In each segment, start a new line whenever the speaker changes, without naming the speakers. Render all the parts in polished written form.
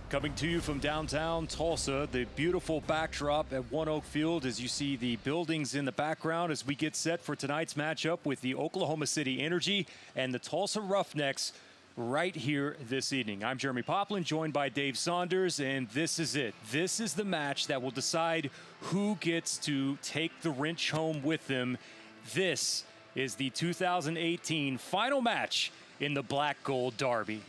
Coming to you from downtown Tulsa, the beautiful backdrop at One Oak Field as you see the buildings in the background as we get set for tonight's matchup with the Oklahoma City Energy and the Tulsa Roughnecks right here this evening. I'm Jeremy Poplin, joined by Dave Saunders, and this is it. This is the match that will decide who gets to take the wrench home with them. This is the 2018 final match in the Black Gold Derby.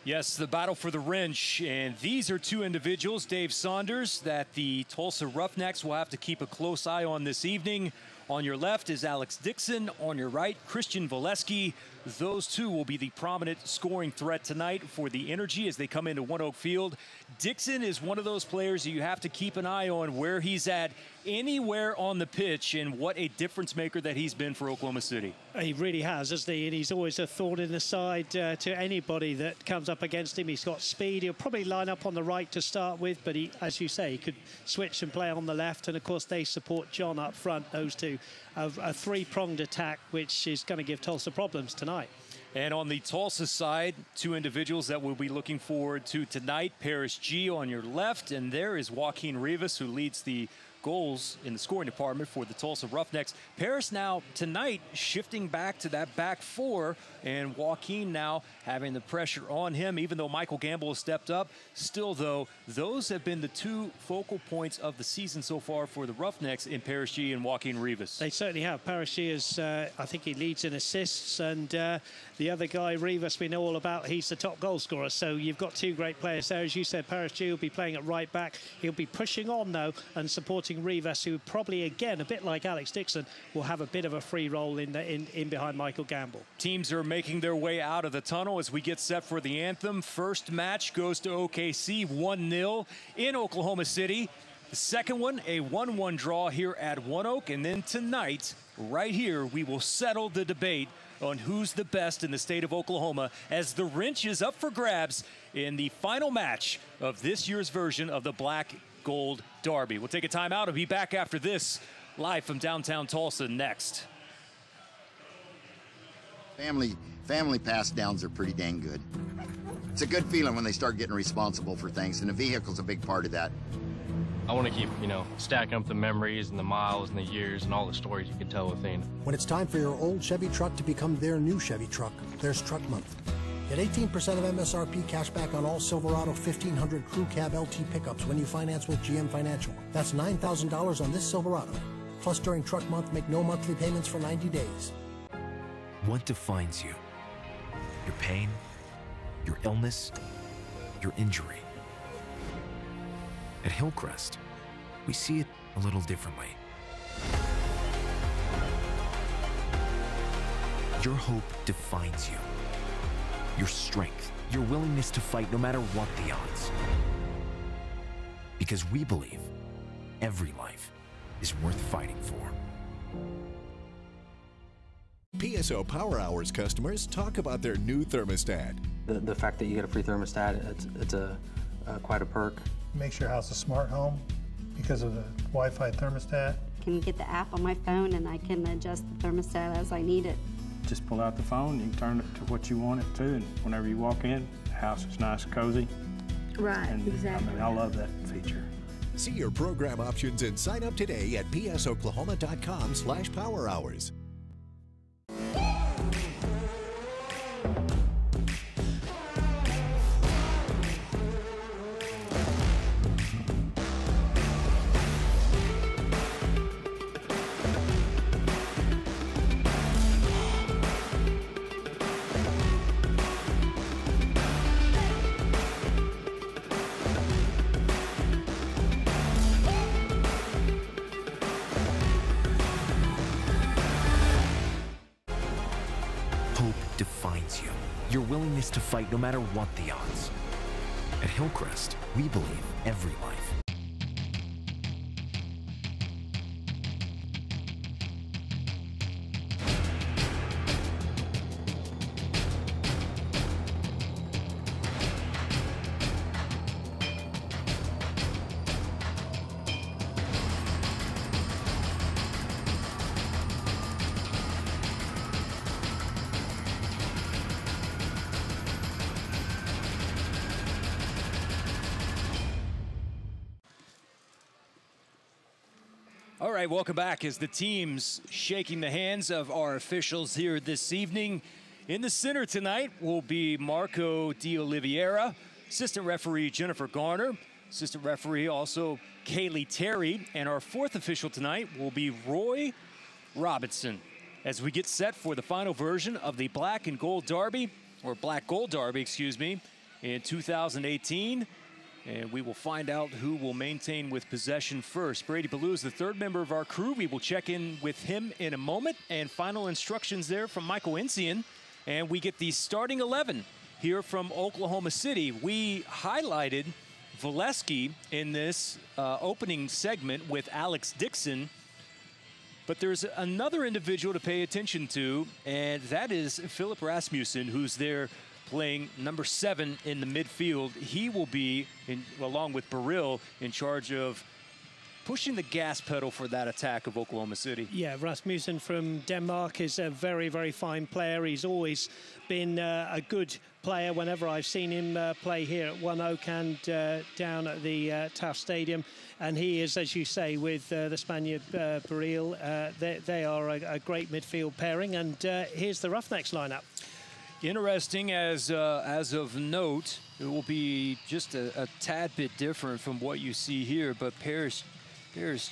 Yes, the battle for the wrench, and these are two individuals, Dave Saunders, that the Tulsa Roughnecks will have to keep a close eye on this evening. On your left is Alex Dixon. On your right, Christian Valesky. Those two will be the prominent scoring threat tonight for the Energy as they come into One Oak Field. Dixon is one of those players you have to keep an eye on where he's at anywhere on the pitch, and what a difference maker that he's been for Oklahoma City.
He really has, hasn't he? And he's always a thorn in the side to anybody that comes up against him. He's got speed. He'll probably line up on the right to start with, but he, as you say, he could switch and play on the left. And of course, they support John up front, those two. A three-pronged attack, which is going to give Tulsa problems tonight.
And on the Tulsa side, two individuals that we'll be looking forward to tonight. Paris G on your left, and there is Joaquin Rivas, who leads the goals in the scoring department for the Tulsa Roughnecks. Paris now tonight shifting back to that back four, and Joaquin now having the pressure on him, even though Michael Gamble has stepped up. Still, though, those have been the two focal points of the season so far for the Roughnecks in Paris G and Joaquin Rivas.
They certainly have. Paris G is, I think he leads in assists, and the other guy, Rivas, we know all about. He's the top goal scorer. So you've got two great players there. As you said, Paris G will be playing at right back. He'll be pushing on, though, and supporting Rivas, who probably, again, a bit like Alex Dixon, will have a bit of a free role in behind Michael Gamble.
Teams are making their way out of the tunnel as we get set for the anthem. First match goes to OKC, 1-0 in Oklahoma City. The second one, a 1-1 draw here at One Oak. And then tonight, right here, we will settle the debate on who's the best in the state of Oklahoma as the wrench is up for grabs in the final match of this year's version of the Black Gold Derby. We'll take a timeout. I'll be back after this, live from downtown Tulsa next.
Family pass downs are pretty dang good. It's a good feeling when they start getting responsible for things, and the vehicle's a big part of that.
I want to keep, stacking up the memories and the miles and the years and all the stories you can tell with Athena.
When it's time for your old Chevy truck to become their new Chevy truck, there's Truck Month. Get 18% of MSRP cash back on all Silverado 1500 Crew Cab LT pickups when you finance with GM Financial. That's $9,000 on this Silverado. Plus, during Truck Month, make no monthly payments for 90 days.
What defines you? Your pain, your illness, your injury. At Hillcrest, we see it a little differently. Your hope defines you. Your strength, your willingness to fight no matter what the odds. Because we believe every life is worth fighting for.
PSO Power Hours customers talk about their new thermostat.
The fact that you get a free thermostat, it's quite a perk.
Makes your house a smart home because of the Wi-Fi thermostat.
Can get the app on my phone and I can adjust the thermostat as I need it.
Just pull out the phone, you can turn it to what you want it to, and whenever you walk in, the house is nice and cozy.
Right,
and,
exactly.
I love that feature.
See your program options and sign up today at psoklahoma.com/powerhours.
your willingness to fight no matter what the odds. At Hillcrest, we believe every life.
All right, welcome back as the teams shaking the hands of our officials here this evening. In the center tonight will be Marco De Oliveira, assistant referee Jennifer Garner, assistant referee also Kaylee Terry, and our fourth official tonight will be Roy Robinson as we get set for the final version of the Black and Gold Derby, or Black Gold Derby, excuse me, in 2018. And we will find out who will maintain with possession first. Brady Ballou is the third member of our crew. We will check in with him in a moment. And final instructions there from Michael Incian. And we get the starting 11 here from Oklahoma City. We highlighted Valesky in this opening segment with Alex Dixon. But there's another individual to pay attention to, and that is Philip Rasmussen, who's there playing number 7 in the midfield. He will be, along with Burrill, in charge of pushing the gas pedal for that attack of Oklahoma City.
Yeah, Rasmussen from Denmark is a very, very fine player. He's always been a good player whenever I've seen him play here at One Oak and down at the Taft Stadium. And he is, as you say, with the Spaniard Burrill. They are a great midfield pairing. And here's the Roughnecks lineup.
Interesting as of note, it will be just a tad bit different from what you see here, but Paris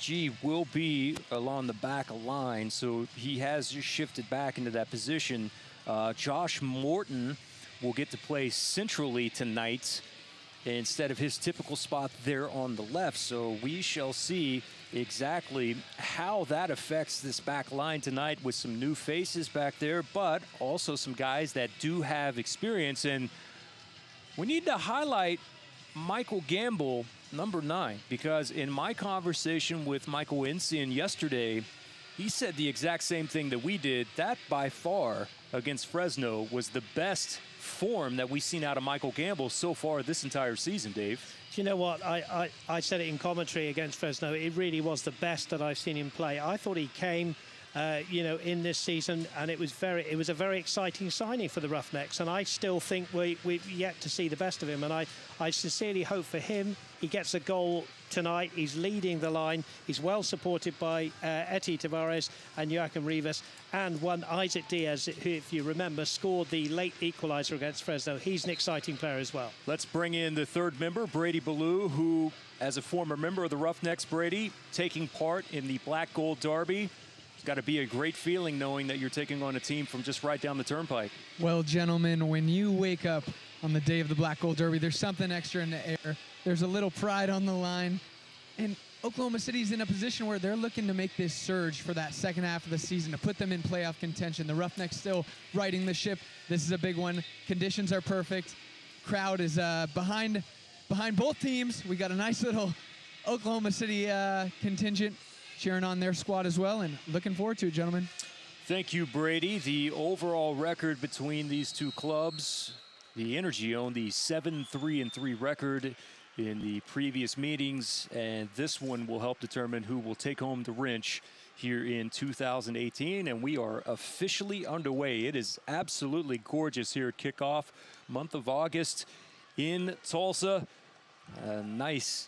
G will be along the back line, so he has just shifted back into that position. Josh Morton will get to play centrally tonight instead of his typical spot there on the left, so we shall see exactly how that affects this back line tonight with some new faces back there, but also some guys that do have experience. And we need to highlight Michael Gamble, number 9, because in my conversation with Michael Incian yesterday, he said the exact same thing that we did. That by far against Fresno was the best form that we've seen out of Michael Gamble so far this entire season, Dave.
Do you know what? I said it in commentary against Fresno. It really was the best that I've seen him play. I thought he came, in this season, and it was a very exciting signing for the Roughnecks. And I still think we've yet to see the best of him. And I sincerely hope for him he gets a goal tonight. He's leading the line. He's well supported by Eti Tavares and Joachim Rivas, and one Isaac Diaz, who, if you remember, scored the late equalizer against Fresno. He's an exciting player as well.
Let's bring in the third member, Brady Ballou, who, as a former member of the Roughnecks, Brady, taking part in the Black Gold Derby. It's got to be a great feeling knowing that you're taking on a team from just right down the turnpike.
Well, gentlemen, when you wake up on the day of the Black Gold Derby, there's something extra in the air. There's a little pride on the line. And Oklahoma City's in a position where they're looking to make this surge for that second half of the season to put them in playoff contention. The Roughnecks still riding the ship. This is a big one. Conditions are perfect. Crowd is behind both teams. We got a nice little Oklahoma City contingent cheering on their squad as well, and looking forward to it, gentlemen.
Thank you, Brady. The overall record between these two clubs, the Energy owned the 7-3-3 record in the previous meetings, and this one will help determine who will take home the wrench here in 2018, and we are officially underway. It is absolutely gorgeous here at kickoff, month of August in Tulsa. A nice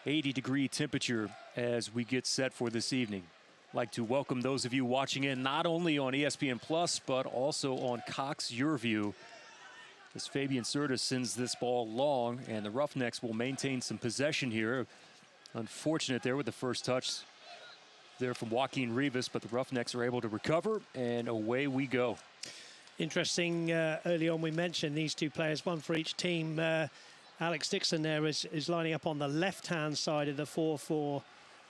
80-degree temperature as we get set for this evening. I'd like to welcome those of you watching in not only on ESPN Plus, but also on Cox YourView, as Fabian Cerda sends this ball long, and the Roughnecks will maintain some possession here. Unfortunate there with the first touch there from Joaquin Rivas, but the Roughnecks are able to recover, and away we go.
Interesting, early on we mentioned these two players, one for each team. Alex Dixon there is lining up on the left-hand side of the 4-4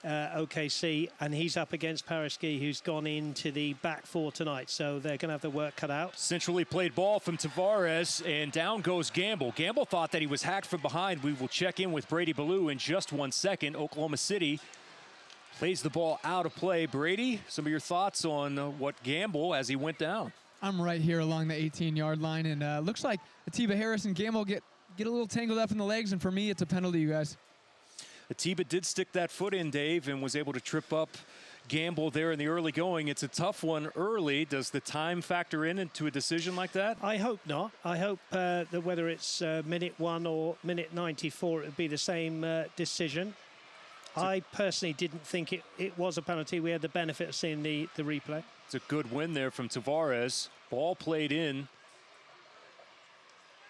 OKC, and he's up against Paraski, who's gone into the back four tonight. So they're going to have the work cut out.
Centrally played ball from Tavares, and down goes Gamble. Gamble thought that he was hacked from behind. We will check in with Brady Ballou in just 1 second. Oklahoma City plays the ball out of play. Brady, some of your thoughts on what Gamble as he went down?
I'm right here along the 18-yard line, and looks like Atiba Harris and Gamble get a little tangled up in the legs, and for me, it's a penalty, you guys.
Atiba did stick that foot in, Dave, and was able to trip up Gamble there in the early going. It's a tough one early. Does the time factor into a decision like that?
I hope not. I hope that whether it's minute 1 or minute 94, it would be the same decision. I personally didn't think it was a penalty. We had the benefit of seeing the replay.
It's a good win there from Tavares. Ball played in.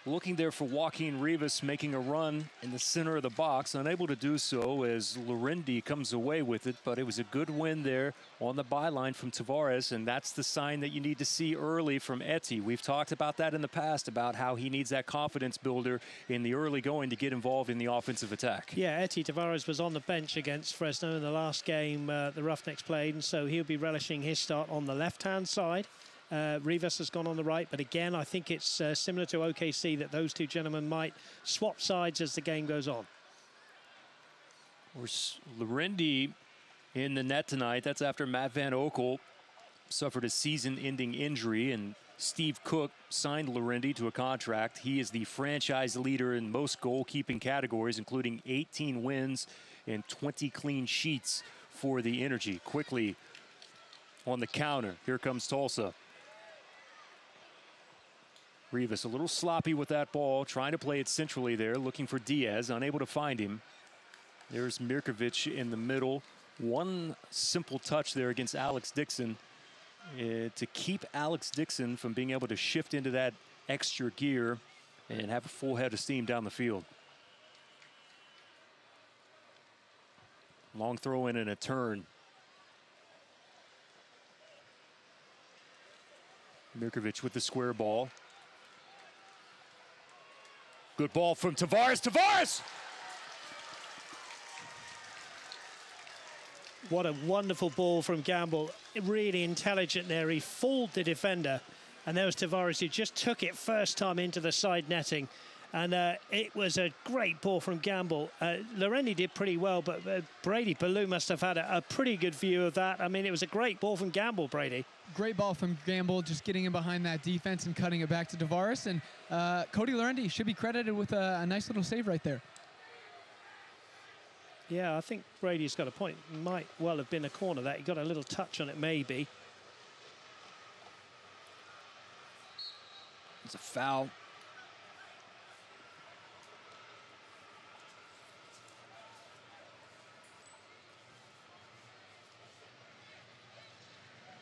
Looking there for Joaquin Rivas, making a run in the center of the box. Unable to do so as Lorendi comes away with it, but it was a good win there on the byline from Tavares, and that's the sign that you need to see early from Eti. We've talked about that in the past, about how he needs that confidence builder in the early going to get involved in the offensive attack.
Yeah, Eti Tavares was on the bench against Fresno in the last game the Roughnecks played, and so he'll be relishing his start on the left-hand side. Rivas has gone on the right, but again, I think it's similar to OKC that those two gentlemen might swap sides as the game goes on.
Lorendi in the net tonight. That's after Matt Van Oekel suffered a season-ending injury, and Steve Cook signed Lorendi to a contract. He is the franchise leader in most goalkeeping categories, including 18 wins and 20 clean sheets for the Energy. Quickly on the counter, here comes Tulsa. Rivas a little sloppy with that ball, trying to play it centrally there, looking for Diaz, unable to find him. There's Mirkovic in the middle. One simple touch there against Alex Dixon to keep Alex Dixon from being able to shift into that extra gear and have a full head of steam down the field. Long throw in and a turn. Mirkovic with the square ball. Good ball from Tavares. Tavares!
What a wonderful ball from Gamble. Really intelligent there. He fooled the defender. And there was Tavares who just took it first time into the side netting. And it was a great ball from Gamble. Lorendi did pretty well, but Brady Ballou must have had a pretty good view of that. I mean, it was a great ball from Gamble, Brady.
Great ball from Gamble, just getting in behind that defense and cutting it back to Tavares. And Cody Lorendi should be credited with a nice little save right there.
Yeah, I think Brady's got a point. Might well have been a corner that. He got a little touch on it, maybe.
It's a foul.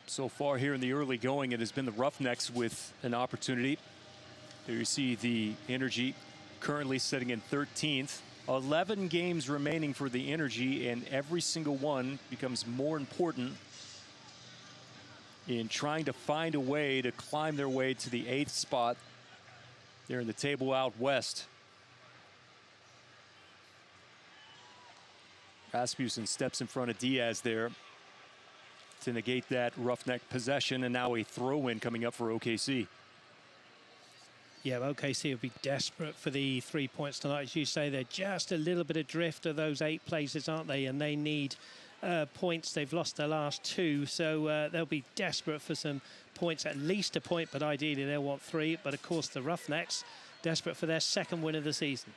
So far here in the early going, it has been the Roughnecks with an opportunity. There you see the Energy currently sitting in 13th. 11 games remaining for the Energy, and every single one becomes more important in trying to find a way to climb their way to the 8th spot there in the table out west. Rasmussen steps in front of Diaz there to negate that Roughneck possession, and now a throw-in coming up for OKC.
Yeah, OKC will be desperate for the 3 points tonight. As you say, they're just a little bit adrift of those 8 places, aren't they? And they need points. They've lost their last 2, so they'll be desperate for some points, at least a point, but ideally they'll want 3. But of course, the Roughnecks desperate for their 2nd win of the season.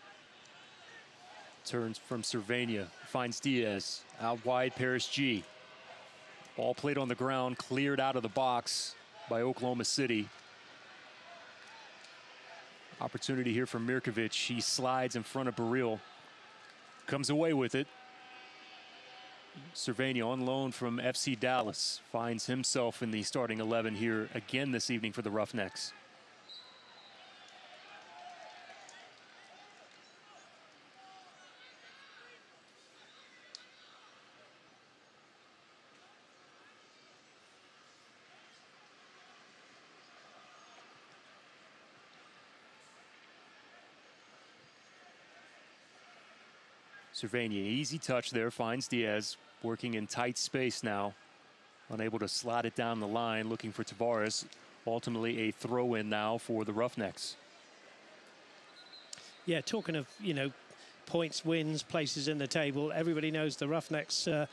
Turns from Cervania, finds Diaz out wide. Paris G. Ball played on the ground, cleared out of the box by Oklahoma City. Opportunity here for Mirkovic. He slides in front of Baril. Comes away with it. Cervania on loan from FC Dallas finds himself in the starting 11 here again this evening for the Roughnecks. Cervania, easy touch there, finds Diaz. working in tight space now. Unable to slide it down the line, looking for Tavares. Ultimately a throw-in now for the Roughnecks.
Yeah, talking of, points, wins, places in the table, everybody knows the Roughnecks are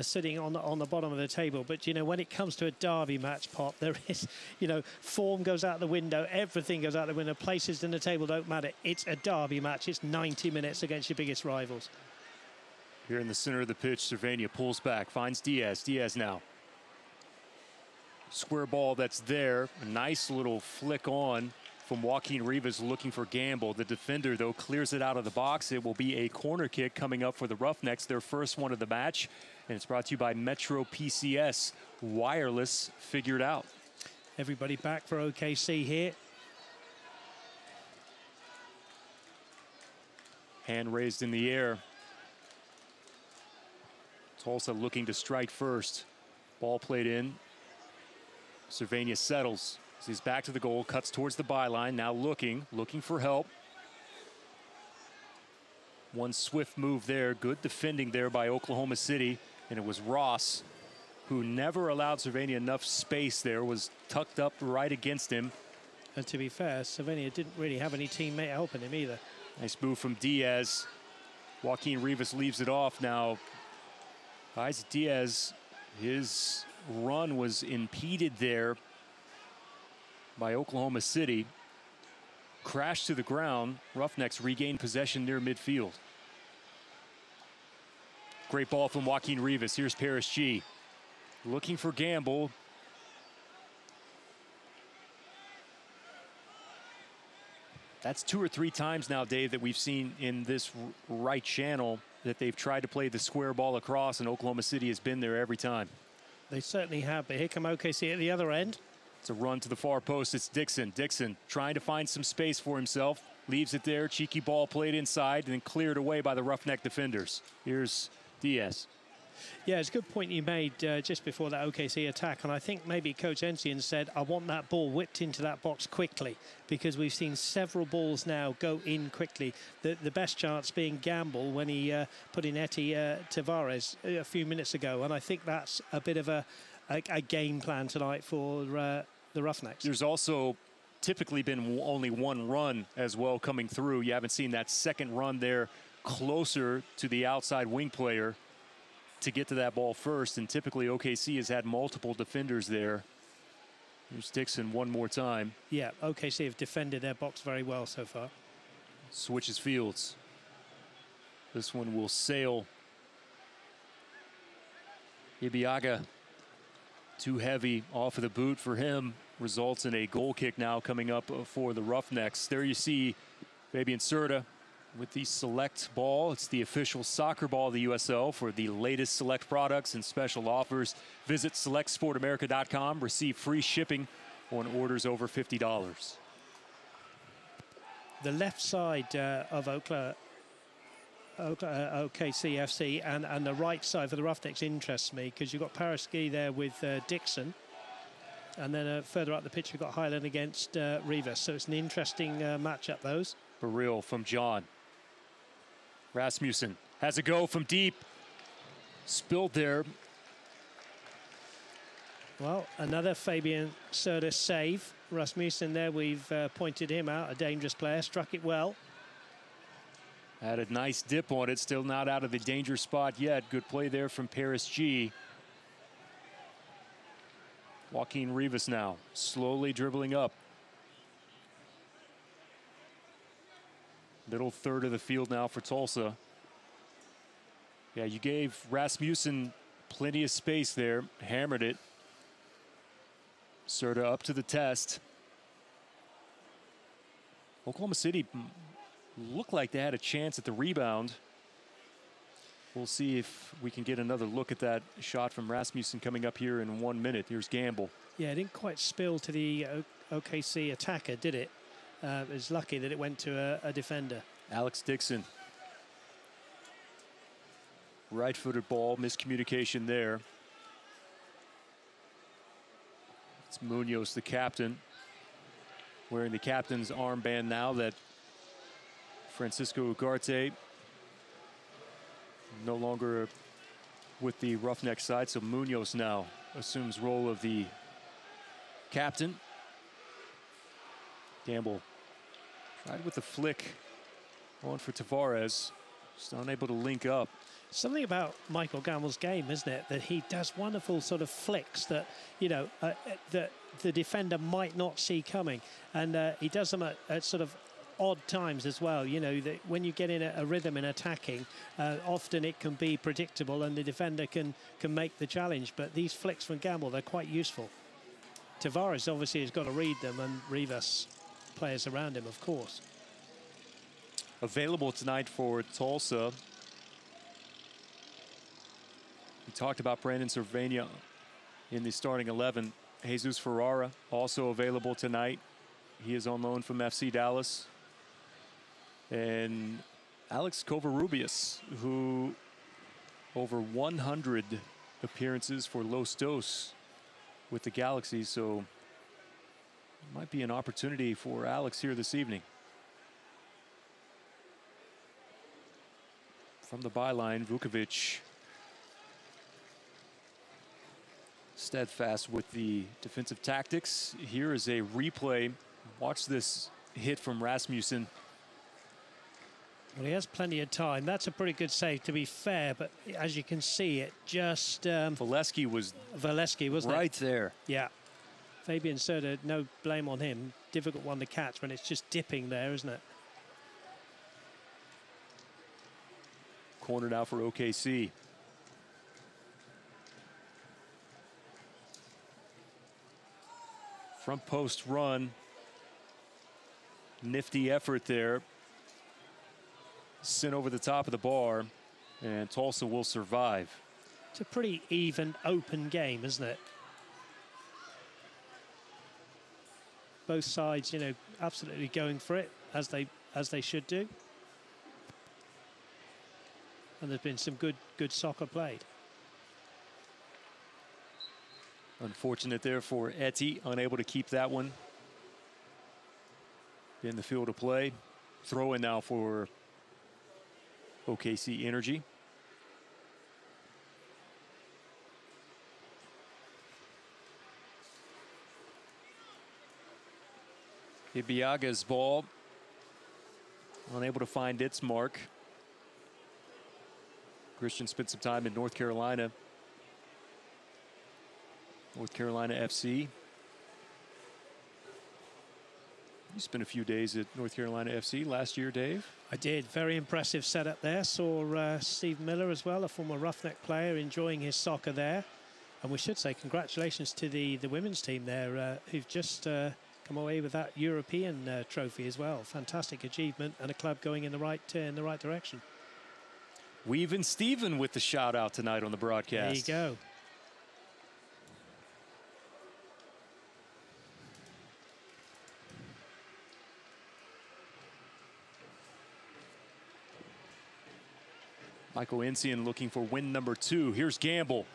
sitting on the bottom of the table. But, when it comes to a derby match, Pop, there is, form goes out the window, everything goes out the window, places in the table don't matter. It's a derby match. It's 90 minutes against your biggest rivals.
Here in the center of the pitch, Cervania pulls back, finds Diaz. Diaz now. Square ball that's there. A nice little flick on from Joaquin Rivas looking for Gamble. The defender, though, clears it out of the box. It will be a corner kick coming up for the Roughnecks, their first one of the match. And it's brought to you by Metro PCS. Wireless figured out.
Everybody back for OKC here.
Hand raised in the air. Tulsa looking to strike first. Ball played in. Cervania settles. He's back to the goal, cuts towards the byline, now looking for help. One swift move there, good defending there by Oklahoma City, and it was Ross who never allowed Cervania enough space there, was tucked up right against him.
And to be fair, Cervania didn't really have any teammate helping him either.
Nice move from Diaz. Joaquin Rivas leaves it off now. Isaac Diaz, his run was impeded there by Oklahoma City. Crashed to the ground. Roughnecks regained possession near midfield. Great ball from Joaquin Rivas. Here's Paris G. Looking for Gamble. That's 2 or 3 times now, Dave, that we've seen in this right channel that they've tried to play the square ball across, and Oklahoma City has been there every time.
They certainly have, but here come OKC at the other end.
It's a run to the far post. It's Dixon. Dixon trying to find some space for himself. Leaves it there. Cheeky ball played inside and then cleared away by the Roughneck defenders. Here's Diaz.
Yeah, it's a good point you made just before that OKC attack. And I think maybe Coach Ensian said, I want that ball whipped into that box quickly, because we've seen several balls now go in quickly. The best chance being Gamble when he put in Eti Tavares a few minutes ago. And I think that's a bit of a game plan tonight for the Roughnecks.
There's also typically been only one run as well coming through. You haven't seen that second run there closer to the outside wing player to get to that ball first, and typically OKC has had multiple defenders there. Here's Dixon one more time.
Yeah, OKC have defended their box very well so far.
Switches fields. This one will sail. Ibiaga, too heavy off of the boot for him. Results in a goal kick now coming up for the Roughnecks. There you see Fabian Serta with the Select ball. It's the official soccer ball of the USL. For the latest Select products and special offers, visit selectsportamerica.com. Receive free shipping on orders over $50.
The left side of OKCFC and the right side for the Roughnecks interests me, because you've got Paraski there with Dixon. And then further up the pitch, you've got Highland against Rivas. So it's an interesting matchup, those.
Baril from John. Rasmussen has a go from deep. Spilled there.
Well, another Fabian Serta save. Rasmussen there, we've pointed him out, a dangerous player, struck it well.
Had a nice dip on it, still not out of the danger spot yet. Good play there from Paris G. Joaquin Rivas now, slowly dribbling up. Middle third of the field now for Tulsa. Yeah, you gave Rasmussen plenty of space there, hammered it. Serta up to the test. Oklahoma City looked like they had a chance at the rebound. We'll see if we can get another look at that shot from Rasmussen coming up here in 1 minute. Here's Gamble.
Yeah, it didn't quite spill to the OKC attacker, did it? It was lucky that it went to a defender.
Alex Dixon. Right-footed ball, miscommunication there. It's Munoz, the captain, wearing the captain's armband now that Francisco Ugarte no longer with the Roughneck side. So Munoz now assumes role of the captain. Gamble tried with the flick on for Tavares. Just unable to link up.
Something about Michael Gamble's game, isn't it? That he does wonderful sort of flicks that, you know, that the defender might not see coming. And he does them at sort of odd times as well. You know, that when you get in a rhythm in attacking, often it can be predictable and the defender can make the challenge. But these flicks from Gamble, they're quite useful. Tavares obviously has got to read them, and Rivas players around him, of course.
Available tonight for Tulsa. We talked about Brandon Cervania in the starting 11. Jesus Ferrara also available tonight. He is on loan from FC Dallas. And Alex Covarrubias, who over 100 appearances for Los Dos with the Galaxy. So might be an opportunity for Alex here this evening. From the byline, Vukovic steadfast with the defensive tactics. Here is a replay. Watch this hit from Rasmussen.
Well, he has plenty of time. That's a pretty good save, to be fair. But as you can see, it just...
Valesky was
wasn't
right there.
Yeah. Fabian Serda, no blame on him. Difficult one to catch when it's just dipping there, isn't it?
Corner now for OKC. Front post run. Nifty effort there. Sent over the top of the bar, and Tulsa will survive.
It's a pretty even, open game, isn't it? Both sides, you know, absolutely going for it, as they should do. And there's been some good soccer played.
Unfortunate there for Etty, unable to keep that one in the field of play. Throw in now for OKC Energy. Ibiaga's ball, unable to find its mark. Christian spent some time in North Carolina FC. You spent a few days at North Carolina FC last year, Dave.
I did. Very impressive setup there. Saw Steve Miller as well, a former Roughneck player, enjoying his soccer there. And we should say congratulations to the women's team there, who've just come away with that European trophy as well. Fantastic achievement, and a club going in the right direction.
Weave and Steven with the shout out tonight on the broadcast.
There you go.
Michael Encian looking for win number 2. Here's Gamble.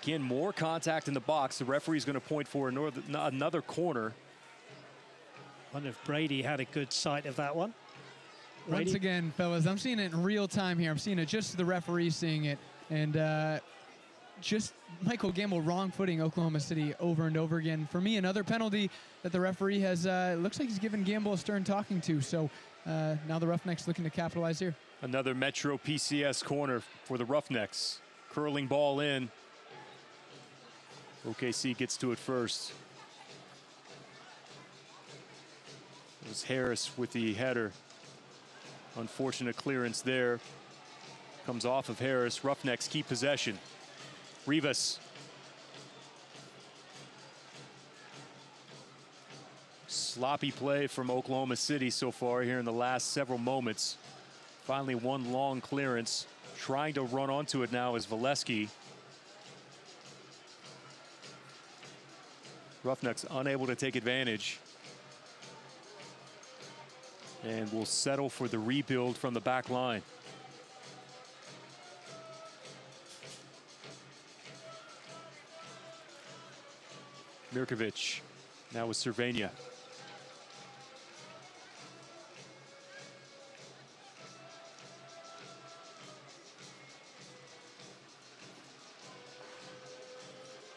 Again, more contact in the box. The referee's going to point for another corner.
Wonder if Brady had a good sight of that one. Brady?
Once again, fellas, I'm seeing it in real time here. I'm seeing it just the referee seeing it. And just Michael Gamble wrong-footing Oklahoma City over and over again. For me, another penalty that the referee has, looks like he's given Gamble a stern talking to. So now the Roughnecks looking to capitalize here.
Another Metro PCS corner for the Roughnecks. Curling ball in. OKC gets to it first. It was Harris with the header. Unfortunate clearance there. Comes off of Harris. Roughnecks keep possession. Rivas. Sloppy play from Oklahoma City so far here in the last several moments. Finally, one long clearance. Trying to run onto it now is Valesky. Roughnecks unable to take advantage. And will settle for the rebuild from the back line. Mirkovic now with Cervania.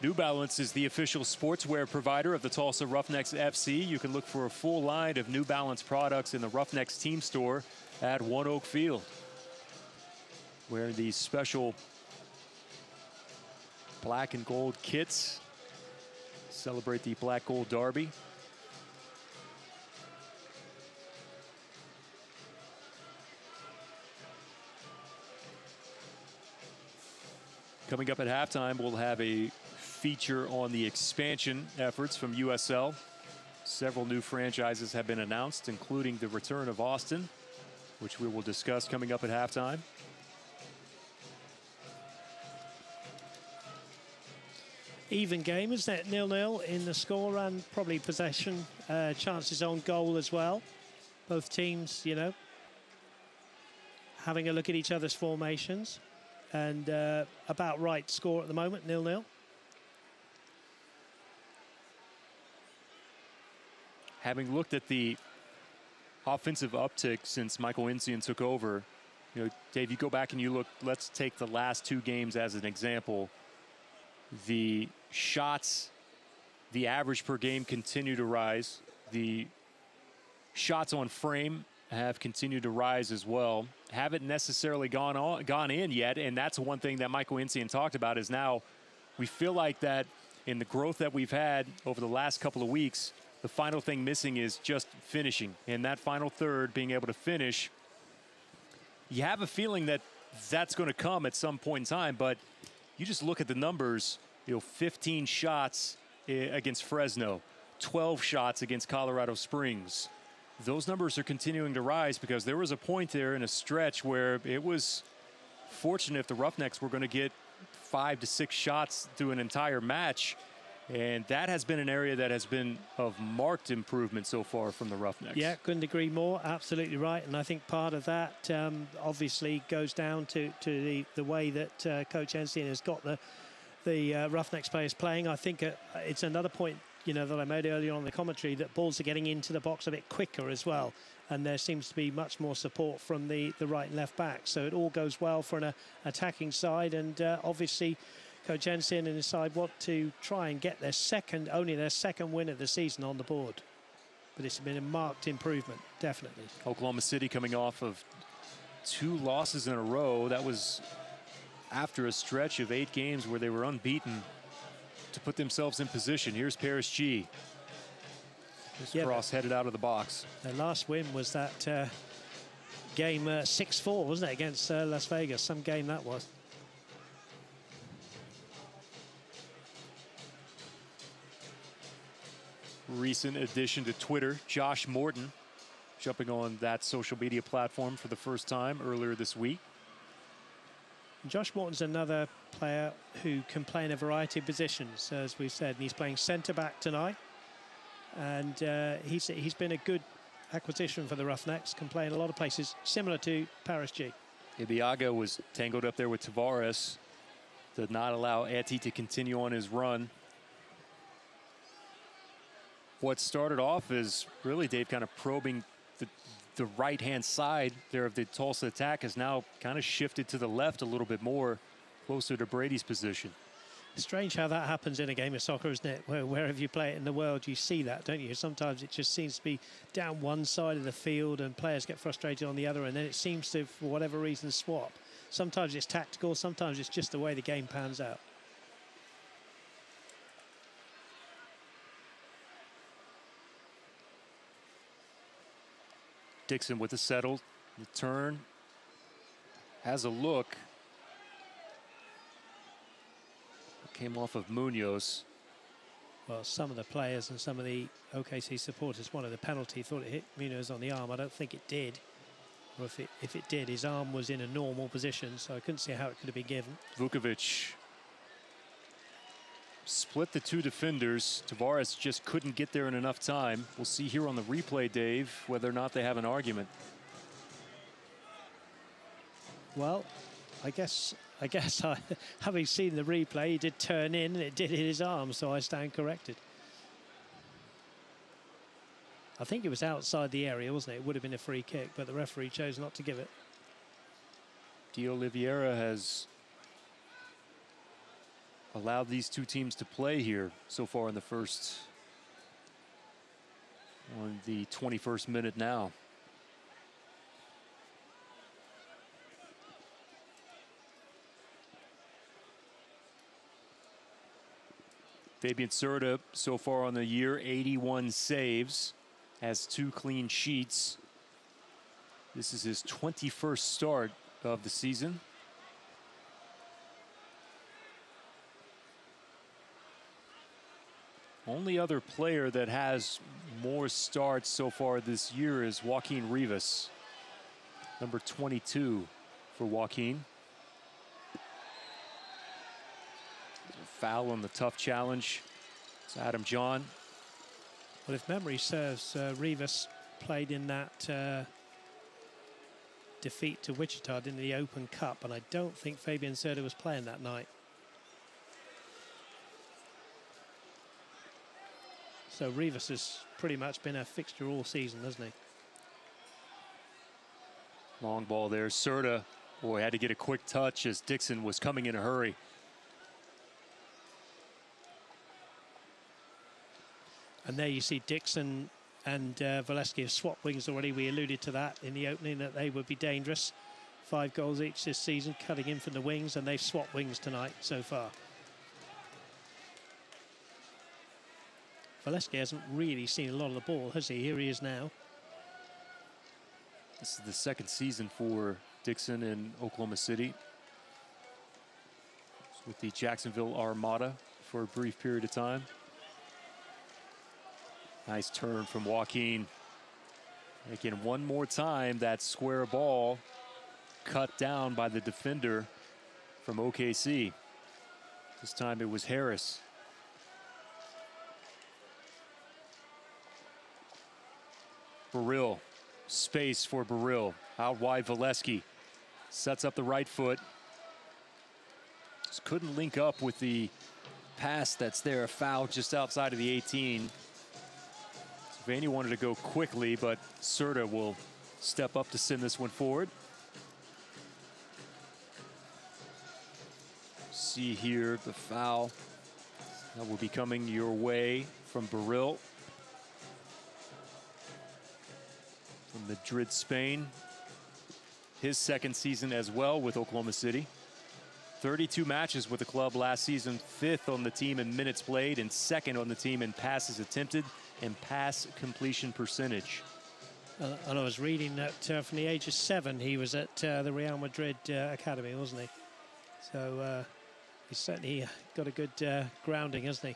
New Balance is the official sportswear provider of the Tulsa Roughnecks FC. You can look for a full line of New Balance products in the Roughnecks team store at One Oak Field. Wearing these special black and gold kits. Celebrate the Black Gold Derby. Coming up at halftime, we'll have a feature on the expansion efforts from USL. Several new franchises have been announced, including the return of Austin, which we will discuss coming up at halftime.
Even game, isn't it? 0-0 in the score and probably possession, chances on goal as well. Both teams, you know, having a look at each other's formations. And about right score at the moment, 0-0.
Having looked at the offensive uptick since Michael Insian took over, you know, Dave, you go back and you look, let's take the last 2 games as an example. The shots, the average per game continue to rise. The shots on frame have continued to rise as well. Haven't necessarily gone in yet, and that's one thing that Michael Insian talked about is now we feel like that in the growth that we've had over the last couple of weeks, the final thing missing is just finishing. And that final third, being able to finish, you have a feeling that that's going to come at some point in time, but you just look at the numbers, you know, 15 shots against Fresno, 12 shots against Colorado Springs. Those numbers are continuing to rise because there was a point there in a stretch where it was fortunate if the Roughnecks were going to get 5 to 6 shots through an entire match. And that has been an area that has been of marked improvement so far from the Roughnecks.
Yeah, couldn't agree more. Absolutely right. And I think part of that obviously goes down to the way that Coach Ensign has got the Roughnecks players playing. I think it's another point, you know, that I made earlier on in the commentary, that balls are getting into the box a bit quicker as well. And there seems to be much more support from the right and left back. So it all goes well for an attacking side. And obviously, Coach Ensign and his side want to try and get only their second win of the season on the board. But it's been a marked improvement, definitely.
Oklahoma City coming off of 2 losses in a row. That was after a stretch of 8 games where they were unbeaten to put themselves in position. Here's Paris G. This cross headed out of the box.
Their last win was that game 6-4, wasn't it, against Las Vegas? Some game that was.
Recent addition to Twitter, Josh Morton, jumping on that social media platform for the first time earlier this week.
Josh Morton's another player who can play in a variety of positions, as we've said. And he's playing centre-back tonight. And he's been a good acquisition for the Roughnecks, can play in a lot of places, similar to Paris G.
Ibiaga was tangled up there with Tavares, did not allow Eti to continue on his run. What started off as really, Dave, kind of probing the right-hand side there of the Tulsa attack has now kind of shifted to the left a little bit more, closer to Brady's position.
Strange how that happens in a game of soccer, isn't it? Wherever you play it in the world, you see that, don't you? Sometimes it just seems to be down one side of the field and players get frustrated on the other, and then it seems to, for whatever reason, swap. Sometimes it's tactical, sometimes it's just the way the game pans out.
Dixon with the settle, the turn, has a look. Came off of Munoz.
Well, some of the players and some of the OKC supporters wanted a penalty, thought it hit Munoz on the arm. I don't think it did. Or if it did, his arm was in a normal position, so I couldn't see how it could have been given.
Vukovic split the 2 defenders. Tavares just couldn't get there in enough time. We'll see here on the replay, Dave, whether or not they have an argument.
Well, I guess having seen the replay, he did turn in and it did hit his arm, so I stand corrected. I think it was outside the area, wasn't it? It would have been a free kick, but the referee chose not to give it.
De Oliveira has allowed these two teams to play here so far in the first, on the 21st minute now. Fabian Serta so far on the year, 81 saves, has 2 clean sheets. This is his 21st start of the season. Only other player that has more starts so far this year is Joaquin Rivas, number 22 for Joaquin. Foul on the tough challenge. It's Adam John.
Well, if memory serves, Rivas played in that defeat to Wichita in the Open Cup, and I don't think Fabian Serta was playing that night. So Rivas has pretty much been a fixture all season, hasn't he?
Long ball there. Serta, boy, had to get a quick touch as Dixon was coming in a hurry.
And there you see Dixon and Valesky have swapped wings already. We alluded to that in the opening, that they would be dangerous. 5 goals each this season, cutting in from the wings, and they've swapped wings tonight so far. Valesky hasn't really seen a lot of the ball, has he? Here he is now.
This is the second season for Dixon in Oklahoma City. It's with the Jacksonville Armada for a brief period of time. Nice turn from Joaquin. Again, one more time, that square ball cut down by the defender from OKC. This time it was Harris. Burrill, space for Burrill. Out wide, Valesky sets up the right foot. Just couldn't link up with the pass that's there. A foul just outside of the 18. Vaney wanted to go quickly, but Serta will step up to send this one forward. See here the foul that will be coming your way from Burrill from Madrid, Spain. His second season as well with Oklahoma City. 32 matches with the club last season, 5th on the team in minutes played and 2nd on the team in passes attempted and pass completion percentage.
And I was reading that from the age of 7, he was at the Real Madrid Academy, wasn't he? So he's certainly got a good grounding, hasn't he?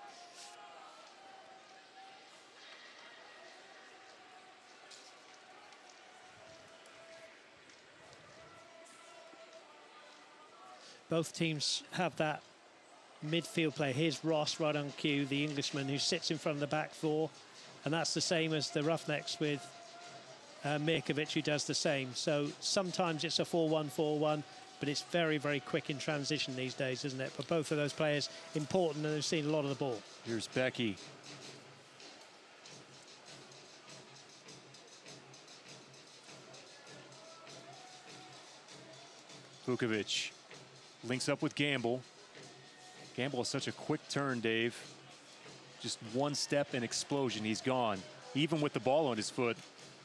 Both teams have that midfield player. Here's Ross right on cue, the Englishman who sits in front of the back 4. And that's the same as the Roughnecks with Mirkovic, who does the same. So sometimes it's a 4-1-4-1, but it's very, very quick in transition these days, isn't it? But both of those players important, and they've seen a lot of the ball.
Here's Becky. Vukovic links up with Gamble. Gamble is such a quick turn, Dave. Just one step and explosion, he's gone. Even with the ball on his foot.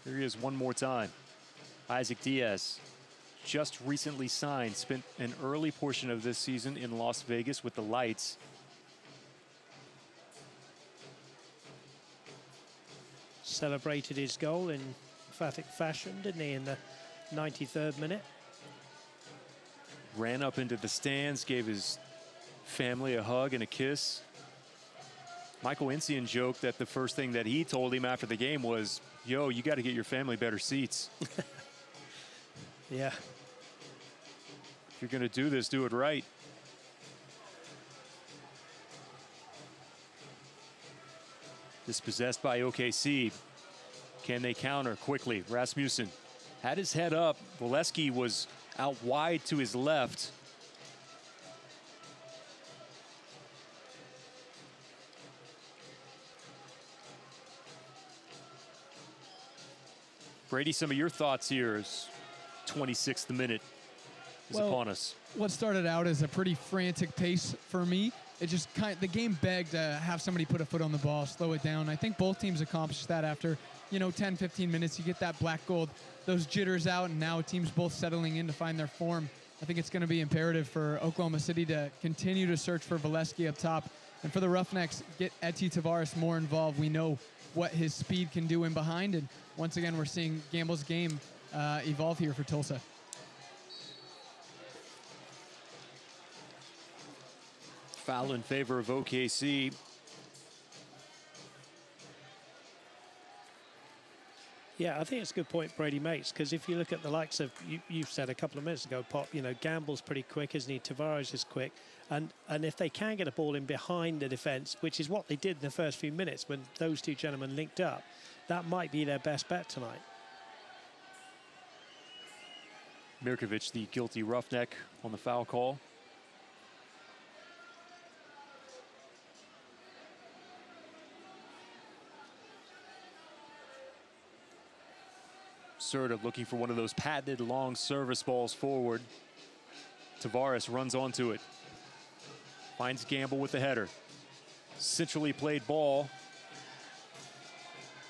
Here he is one more time. Isaac Diaz, just recently signed, spent an early portion of this season in Las Vegas with the Lights.
Celebrated his goal in emphatic fashion, didn't he, in the 93rd minute?
Ran up into the stands, gave his family a hug and a kiss. Michael Encian joked that the first thing that he told him after the game was, yo, you got to get your family better seats.
Yeah.
If you're going to do this, do it right. Dispossessed by OKC. Can they counter quickly? Rasmussen had his head up. Valesky was out wide to his left. Brady, some of your thoughts here as 26th minute is upon us.
What started out as a pretty frantic pace for me it just the game begged to have somebody put a foot on the ball, slow it down. I think both teams accomplished that after, 10, 15 minutes. You get that black gold, those jitters out, and now teams both settling in to find their form. I think it's going to be imperative for Oklahoma City to continue to search for Valesky up top. And for the Roughnecks, get Eti Tavares more involved. We know what his speed can do in behind. And once again, we're seeing Gamble's game evolve here for Tulsa.
Foul in favor of OKC.
Yeah, I think it's a good point Brady makes, because if you look at the likes of, you said a couple of minutes ago, Pop, Gamble's pretty quick, isn't he? Tavares is quick. And if they can get a ball in behind the defence, which is what they did in the first few minutes when those two gentlemen linked up, that might be their best bet tonight.
Mirkovic, the guilty roughneck, on the foul call. Serta looking for one of those patented long service balls forward. Tavares runs onto it. Finds Gamble with the header. Centrally played ball.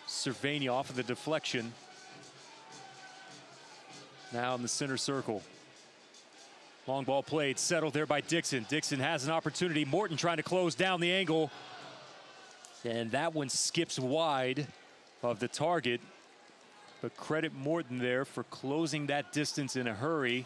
Cervania off of the deflection. Now in the center circle. Long ball played, settled there by Dixon. Dixon has an opportunity. Morton trying to close down the angle. And that one skips wide of the target. But credit Morton there for closing that distance in a hurry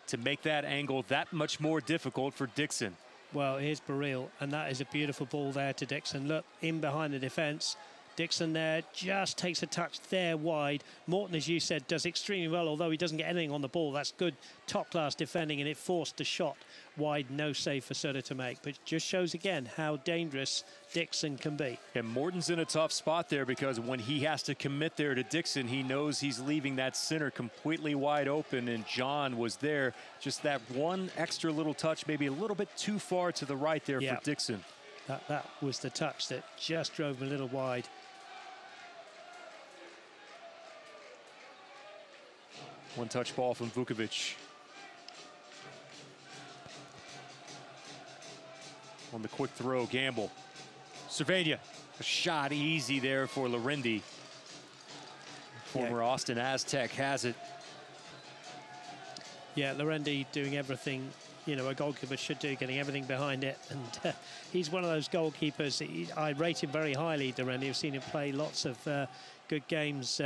to make that angle that much more difficult for Dixon.
Well, here's Baril, and that is a beautiful ball there to Dixon. Look, in behind the defence. Dixon there just takes a touch there wide. Morton, as you said, does extremely well, although he doesn't get anything on the ball. That's good top-class defending, and it forced the shot wide. No save for Serta to make, but just shows again how dangerous Dixon can be.
And Morton's in a tough spot there, because when he has to commit there to Dixon, he knows he's leaving that center completely wide open, and John was there. Just that one extra little touch, maybe a little bit too far to the right there for Dixon.
That was the touch that just drove him a little wide.
One touch ball from Vukovic. On the quick throw, Gamble. Cervania, a shot easy there for Larendi. Former Austin Aztec has it.
Yeah, Larendi doing everything, a goalkeeper should do, getting everything behind it. And he's one of those goalkeepers. I rate him very highly, Larendi. I've seen him play lots of good games,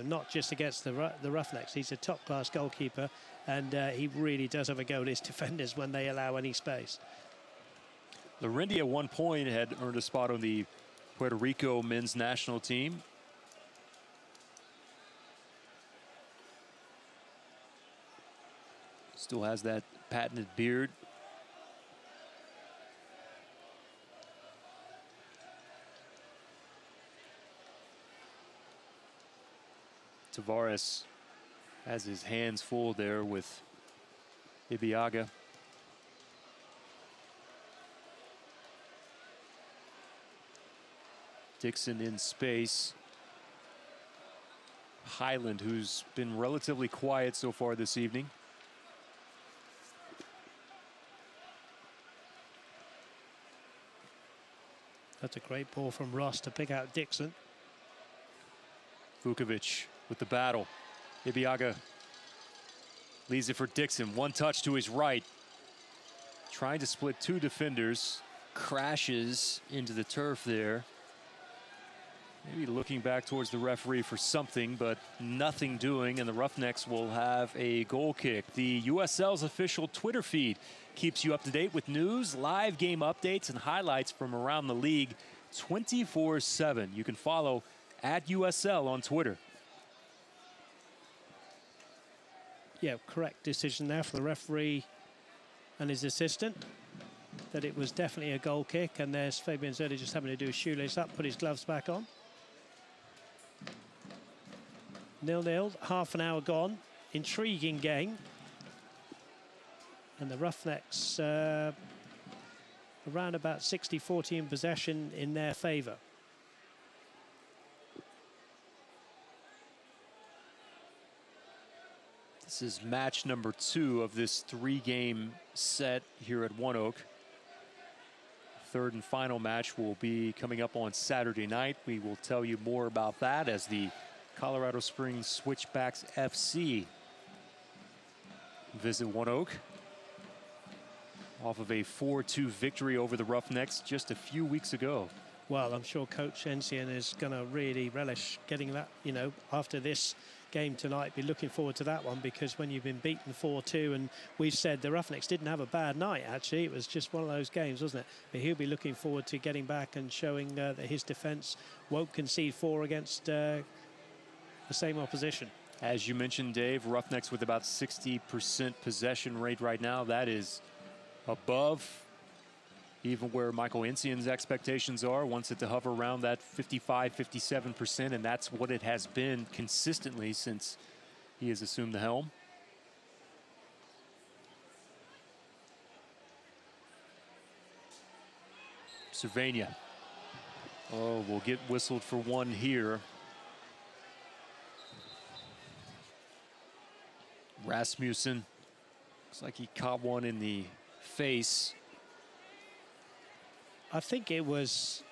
not just against the Roughnecks. He's a top-class goalkeeper, and he really does have a go at his defenders when they allow any space.
Larendi at one point had earned a spot on the Puerto Rico men's national team. Still has that patented beard. Tavares has his hands full there with Ibeagha. Dixon in space. Highland, who's been relatively quiet so far this evening.
That's a great ball from Ross to pick out Dixon.
Vukovic with the battle. Ibeagha leaves it for Dixon. One touch to his right. Trying to split two defenders. Crashes into the turf there. Maybe looking back towards the referee for something, but nothing doing, and the Roughnecks will have a goal kick. The USL's official Twitter feed keeps you up to date with news, live game updates, and highlights from around the league 24/7. You can follow @USL on Twitter.
Yeah, correct decision there for the referee and his assistant, that it was definitely a goal kick. And there's Fabian Serta just having to do his shoelace up, put his gloves back on. 0-0, half an hour gone. Intriguing game. And the Roughnecks around about 60-40 in possession in their favour.
This is match number 2 of this 3-game set here at One Oak. third and final match will be coming up on Saturday night. We will tell you more about that as the Colorado Springs Switchbacks FC visit One Oak off of a 4-2 victory over the Roughnecks just a few weeks ago.
Well, I'm sure Coach Ensian is going to really relish getting that, you know, after this game tonight, be looking forward to that one, because when you've been beaten 4-2, and we've said the Roughnecks didn't have a bad night, actually. It was just one of those games, wasn't it? But he'll be looking forward to getting back and showing that his defence won't concede 4 against the same opposition.
As you mentioned, Dave, Roughnecks with about 60% possession rate right now. That is above even where Michael Ensian's expectations are. Wants it to hover around that 55, 57%, and that's what it has been consistently since he has assumed the helm. Cervania. Oh, we'll get whistled for one here. Rasmussen, looks like he caught one in the face.
I think it was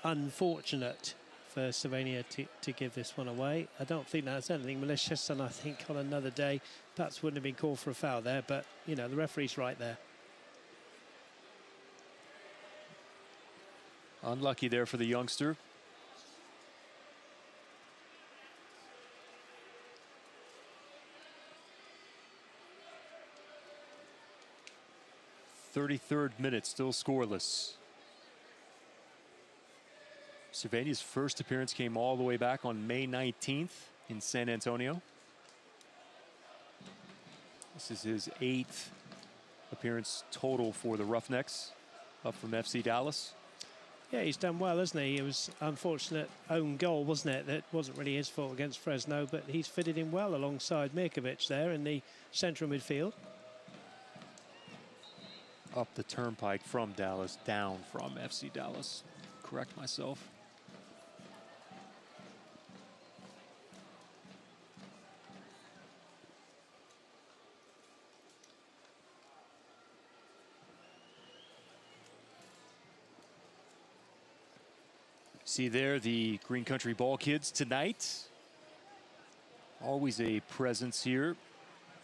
unfortunate for Cervania to give this one away. I don't think that's anything malicious, and I think on another day perhaps wouldn't have been called for a foul there, but you know, the referee's right there.
Unlucky there for the youngster. .33rd minute, still scoreless. Cervania's first appearance came all the way back on May 19th in San Antonio. This is his 8th appearance total for the Roughnecks, up from FC Dallas.
Yeah, he's done well, hasn't he? It was unfortunate own goal, wasn't it? That wasn't really his fault against Fresno, but he's fitted in well alongside Mirkovic there in the central midfield.
Up the turnpike from Dallas, down from FC Dallas. Correct myself. See there the Green Country Ball kids tonight. Always a presence here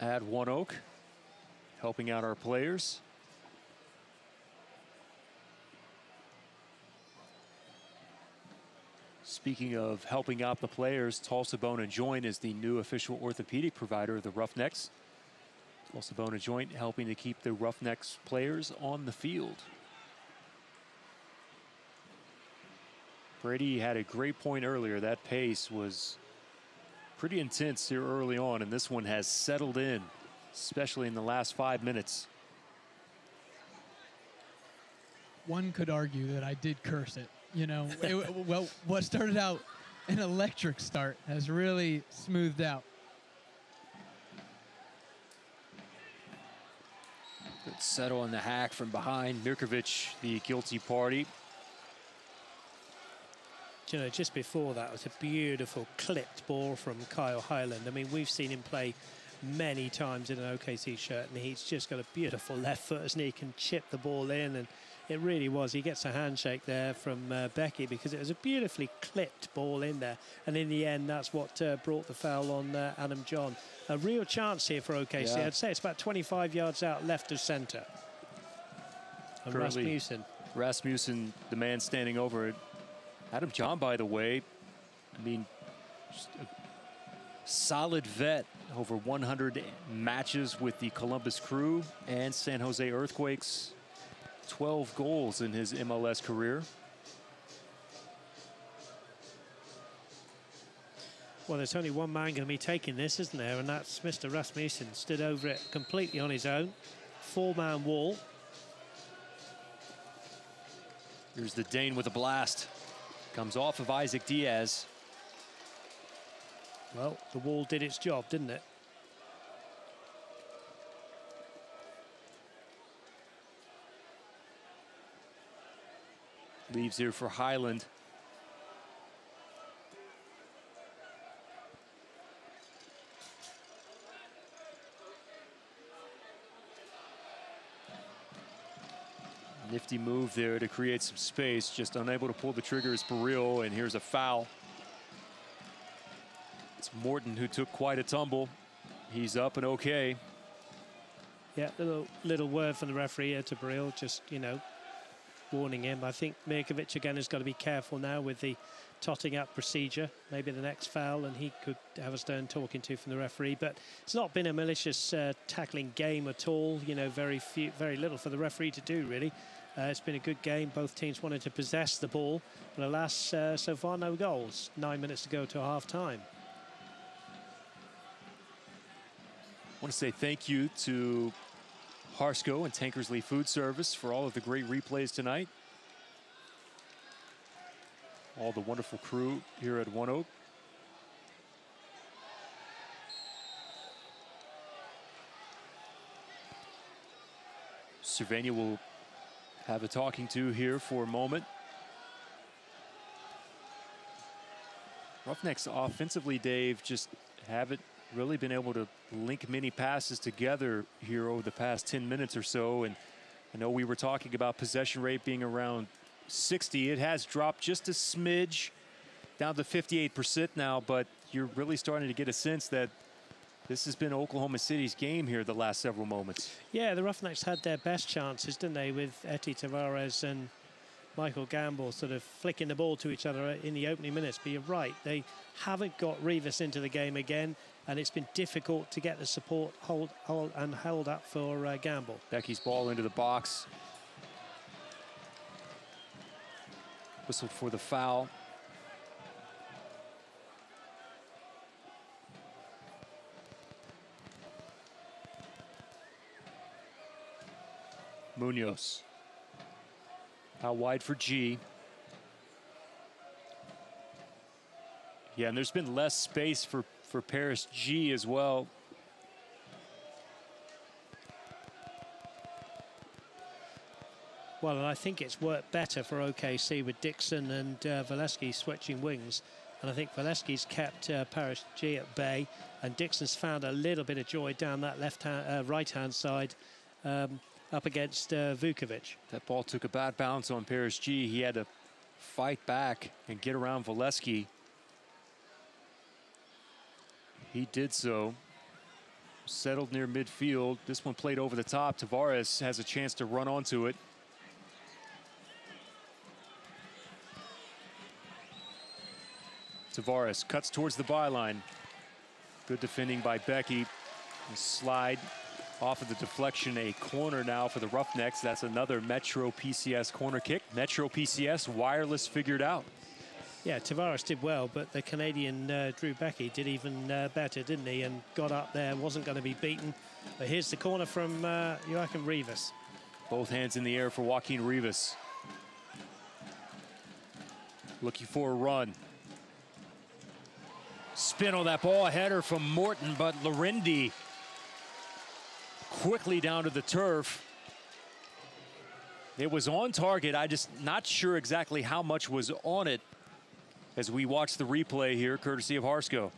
at One Oak, helping out our players. Speaking of helping out the players, Tulsa Bone & Joint is the new official orthopedic provider of the Roughnecks. Tulsa Bone & Joint helping to keep the Roughnecks players on the field. Brady had a great point earlier. That pace was pretty intense here early on, and this one has settled in, especially in the last 5 minutes.
One could argue that I did curse it. You know, well, what started out an electric start has really smoothed out.
Good settle on the hack from behind. Mirkovic, the guilty party.
You know, just before that was a beautiful clipped ball from Kyle Highland. I mean, we've seen him play many times in an OKC shirt, and he's just got a beautiful left foot, as he can chip the ball in, and it really was. He gets a handshake there from Becky, because it was a beautifully clipped ball in there. And in the end, that's what brought the foul on Adam John. A real chance here for OKC. Yeah. I'd say it's about 25 yards out left of centre. And
Rasmussen, the man standing over it. Adam John, by the way, I mean, just a solid vet. Over 100 matches with the Columbus Crew and San Jose Earthquakes. 12 goals in his MLS career.
Well, there's only one man going to be taking this, isn't there? And that's Mr. Rasmussen. Stood over it completely on his own. 4-man wall.
Here's the Dane with a blast. Comes off of Isaac Diaz.
Well, the wall did its job, didn't it?
Leaves here for Highland. Nifty move there to create some space. Just unable to pull the trigger is Baril, and here's a foul. It's Morton who took quite a tumble. He's up and okay.
Yeah, little word from the referee here to Baril, just, you know, warning him. I think Mirkovic again has got to be careful now with the totting up procedure. Maybe the next foul, and he could have a stern talking to from the referee. But it's not been a malicious tackling game at all. You know, very little for the referee to do, really. It's been a good game. Both teams wanted to possess the ball, but alas, so far no goals. 9 minutes to go to half-time.
I want to say thank you to Harsco and Tankersley Food Service for all of the great replays tonight. All the wonderful crew here at One Oak. Cervania will have a talking to here for a moment. Roughnecks offensively, Dave, just haven't really been able to link many passes together here over the past 10 minutes or so. And I know we were talking about possession rate being around 60. It has dropped just a smidge down to 58% now, but you're really starting to get a sense that this has been Oklahoma City's game here the last several moments.
Yeah, the Roughnecks had their best chances, didn't they, with Eti Tavares and Michael Gamble sort of flicking the ball to each other in the opening minutes. But you're right, they haven't got Rivas into the game again, and it's been difficult to get the support hold up for Gamble.
Becky's ball into the box. Whistled for the foul. Munoz. Out wide for G. Yeah, and there's been less space for Paris G as well.
Well, and I think it's worked better for OKC with Dixon and Valesky switching wings. And I think Valesky's kept Paris G at bay, and Dixon's found a little bit of joy down that right-hand side up against Vukovic.
That ball took a bad bounce on Paris G. He had to fight back and get around Valesky. He did so. Settled near midfield. This one played over the top. Tavares has a chance to run onto it. Tavares cuts towards the byline. Good defending by Becky. And slide off of the deflection. A corner now for the Roughnecks. That's another Metro PCS corner kick. Metro PCS wireless figured out.
Yeah, Tavares did well, but the Canadian Drew Becky did even better, didn't he? And got up there, wasn't going to be beaten. But here's the corner from Joaquin Rivas.
Both hands in the air for Joaquin Rivas. Looking for a run. Spin on that ball, a header from Morton, but Larendi quickly down to the turf. It was on target. I just not sure exactly how much was on it as we watch the replay here, courtesy of Harsco.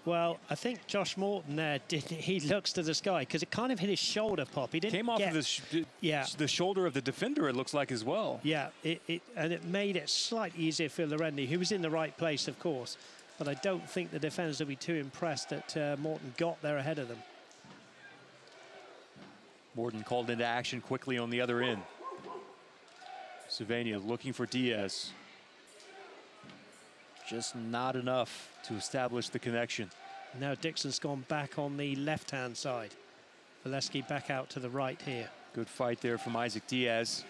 Well, I think Josh Morton there, he looks to the sky because it kind of hit his shoulder, Pop. He didn't
came off of the shoulder of the defender, it looks like, as well.
Yeah, and it made it slightly easier for Larendi, who was in the right place, of course. But I don't think the defenders will be too impressed that Morton got there ahead of them.
Morton called into action quickly on the other end. Cervania looking for Diaz. Just not enough to establish the connection.
Now Dixon's gone back on the left-hand side. Valesky back out to the right here.
Good fight there from Isaac Diaz.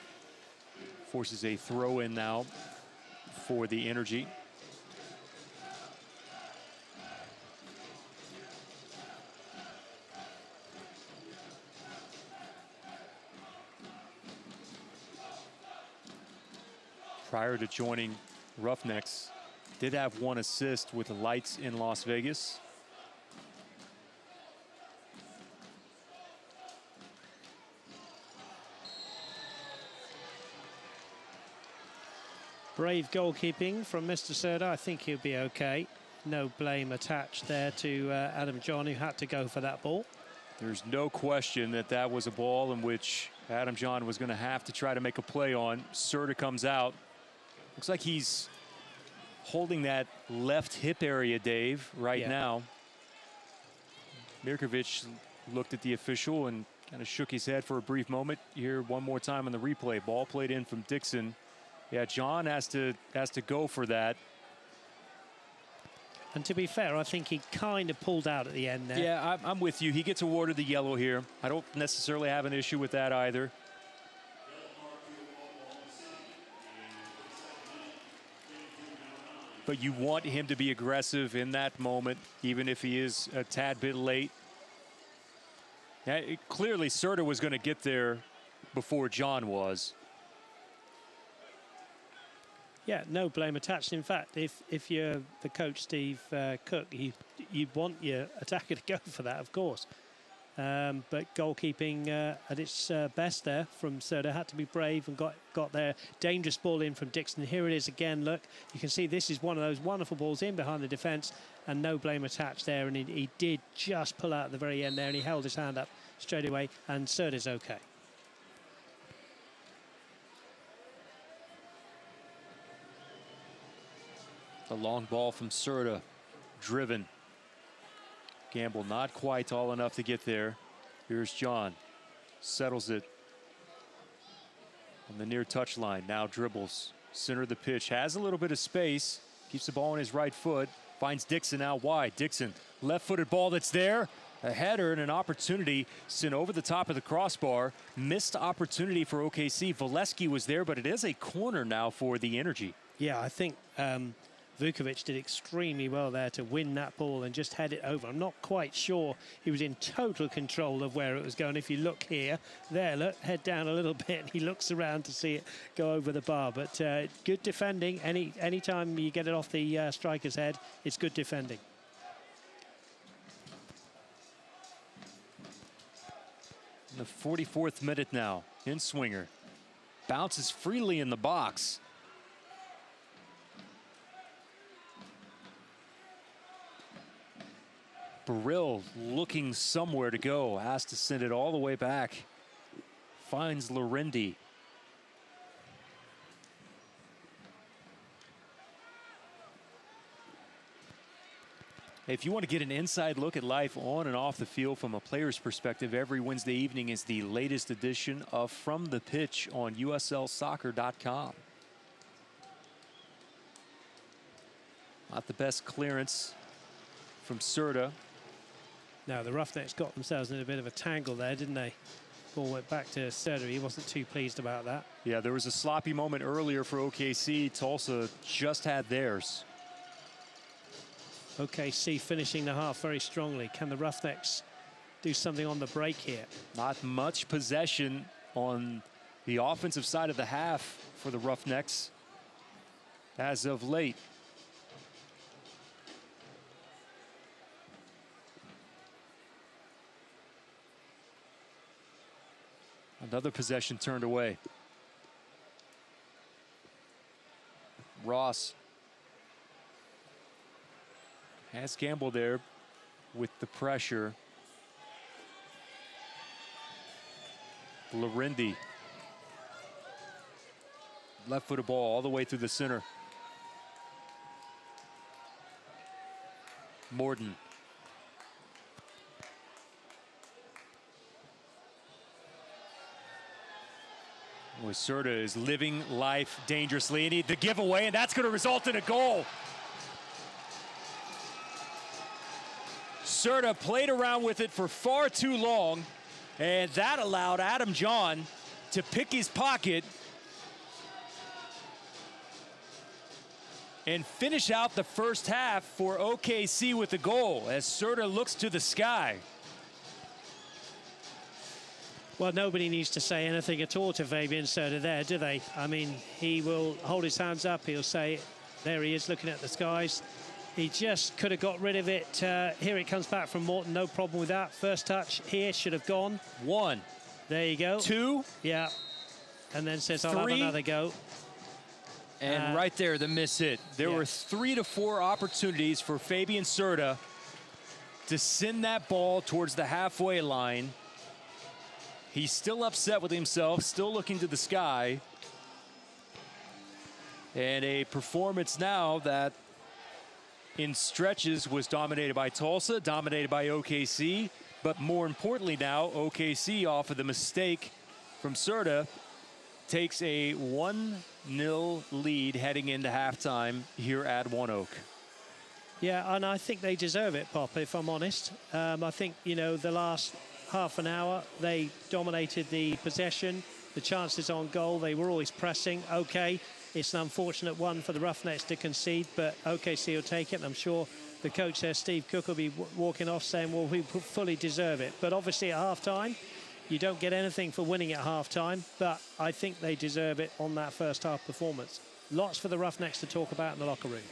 Forces a throw in now for the Energy. Prior to joining Roughnecks, did have one assist with the Lights in Las Vegas.
Brave goalkeeping from Mr. Serda. I think he'll be okay. No blame attached there to Adam John, who had to go for that ball.
There's no question that that was a ball in which Adam John was going to have to try to make a play on. Serta comes out. Looks like he's holding that left hip area, Dave, right now. Mirkovic looked at the official and kind of shook his head for a brief moment. Here one more time on the replay. Ball played in from Dixon. Yeah, John has to go for that.
And to be fair, I think he kind of pulled out at the end there.
Yeah, I'm with you. He gets awarded the yellow here. I don't necessarily have an issue with that either. But you want him to be aggressive in that moment, even if he is a tad bit late. Yeah, clearly, Serta was going to get there before John was.
Yeah, no blame attached. In fact, if you're the coach, Steve Cook, you want your attacker to go for that, of course. But goalkeeping at its best there from Serta. Had to be brave and got there. Dangerous ball in from Dixon. Here it is again. Look, you can see this is one of those wonderful balls in behind the defence, and no blame attached there. And he did just pull out at the very end there, and he held his hand up straight away. And Serta's okay.
The long ball from Serta, driven. Gamble not quite tall enough to get there. Here's John, settles it on the near touch line. Now dribbles, center of the pitch, has a little bit of space, keeps the ball on his right foot, finds Dixon out wide. Dixon, left-footed ball that's there. A header and an opportunity sent over the top of the crossbar. Missed opportunity for OKC. Valesky was there, but it is a corner now for the Energy.
Yeah, I think Vukovic did extremely well there to win that ball and just head it over. I'm not quite sure he was in total control of where it was going. If you look here, there, look, head down a little bit, and he looks around to see it go over the bar. But good defending. Any time you get it off the striker's head, it's good defending.
In the 44th minute now, in swinger. Bounces freely in the box. Burrill looking somewhere to go, has to send it all the way back. Finds Lorendi. If you want to get an inside look at life on and off the field from a player's perspective, every Wednesday evening is the latest edition of From the Pitch on USLsoccer.com. Not the best clearance from Serta.
Now, the Roughnecks got themselves in a bit of a tangle there, didn't they? Ball went back to Serta. He wasn't too pleased about that.
Yeah, there was a sloppy moment earlier for OKC. Tulsa just had theirs.
OKC finishing the half very strongly. Can the Roughnecks do something on the break here?
Not much possession on the offensive side of the half for the Roughnecks as of late. Another possession turned away. Ross has Gamble there with the pressure. Lorendi. Left-footed ball all the way through the center. Morden. Serta is living life dangerously, and the giveaway, and that's going to result in a goal. Serta played around with it for far too long, and that allowed Adam John to pick his pocket and finish out the first half for OKC with the goal as Serta looks to the sky.
Well, nobody needs to say anything at all to Fabian Serta there, do they? I mean, he will hold his hands up. He'll say, there he is looking at the skies. He just could have got rid of it. Here it comes back from Morton. No problem with that. First touch here should have gone.
1.
There you go.
2.
Yeah. And then says,
3.
I'll have another go.
And right there, the miss hit. There were 3 to 4 opportunities for Fabian Serta to send that ball towards the halfway line. He's still upset with himself, still looking to the sky. And a performance now that in stretches was dominated by Tulsa, dominated by OKC, but more importantly now, OKC off of the mistake from Serta takes a 1-0 lead heading into halftime here at ONEOK.
Yeah, and I think they deserve it, Pop, if I'm honest. I think, you know, the last half an hour, they dominated the possession, the chances on goal. They were always pressing. Okay, it's an unfortunate one for the Roughnecks to concede, but OKC will take it. And I'm sure the coach there, Steve Cook, will be walking off saying, well, we fully deserve it. But obviously at halftime, you don't get anything for winning at halftime, but I think they deserve it on that first half performance. Lots for the Roughnecks to talk about in the locker room.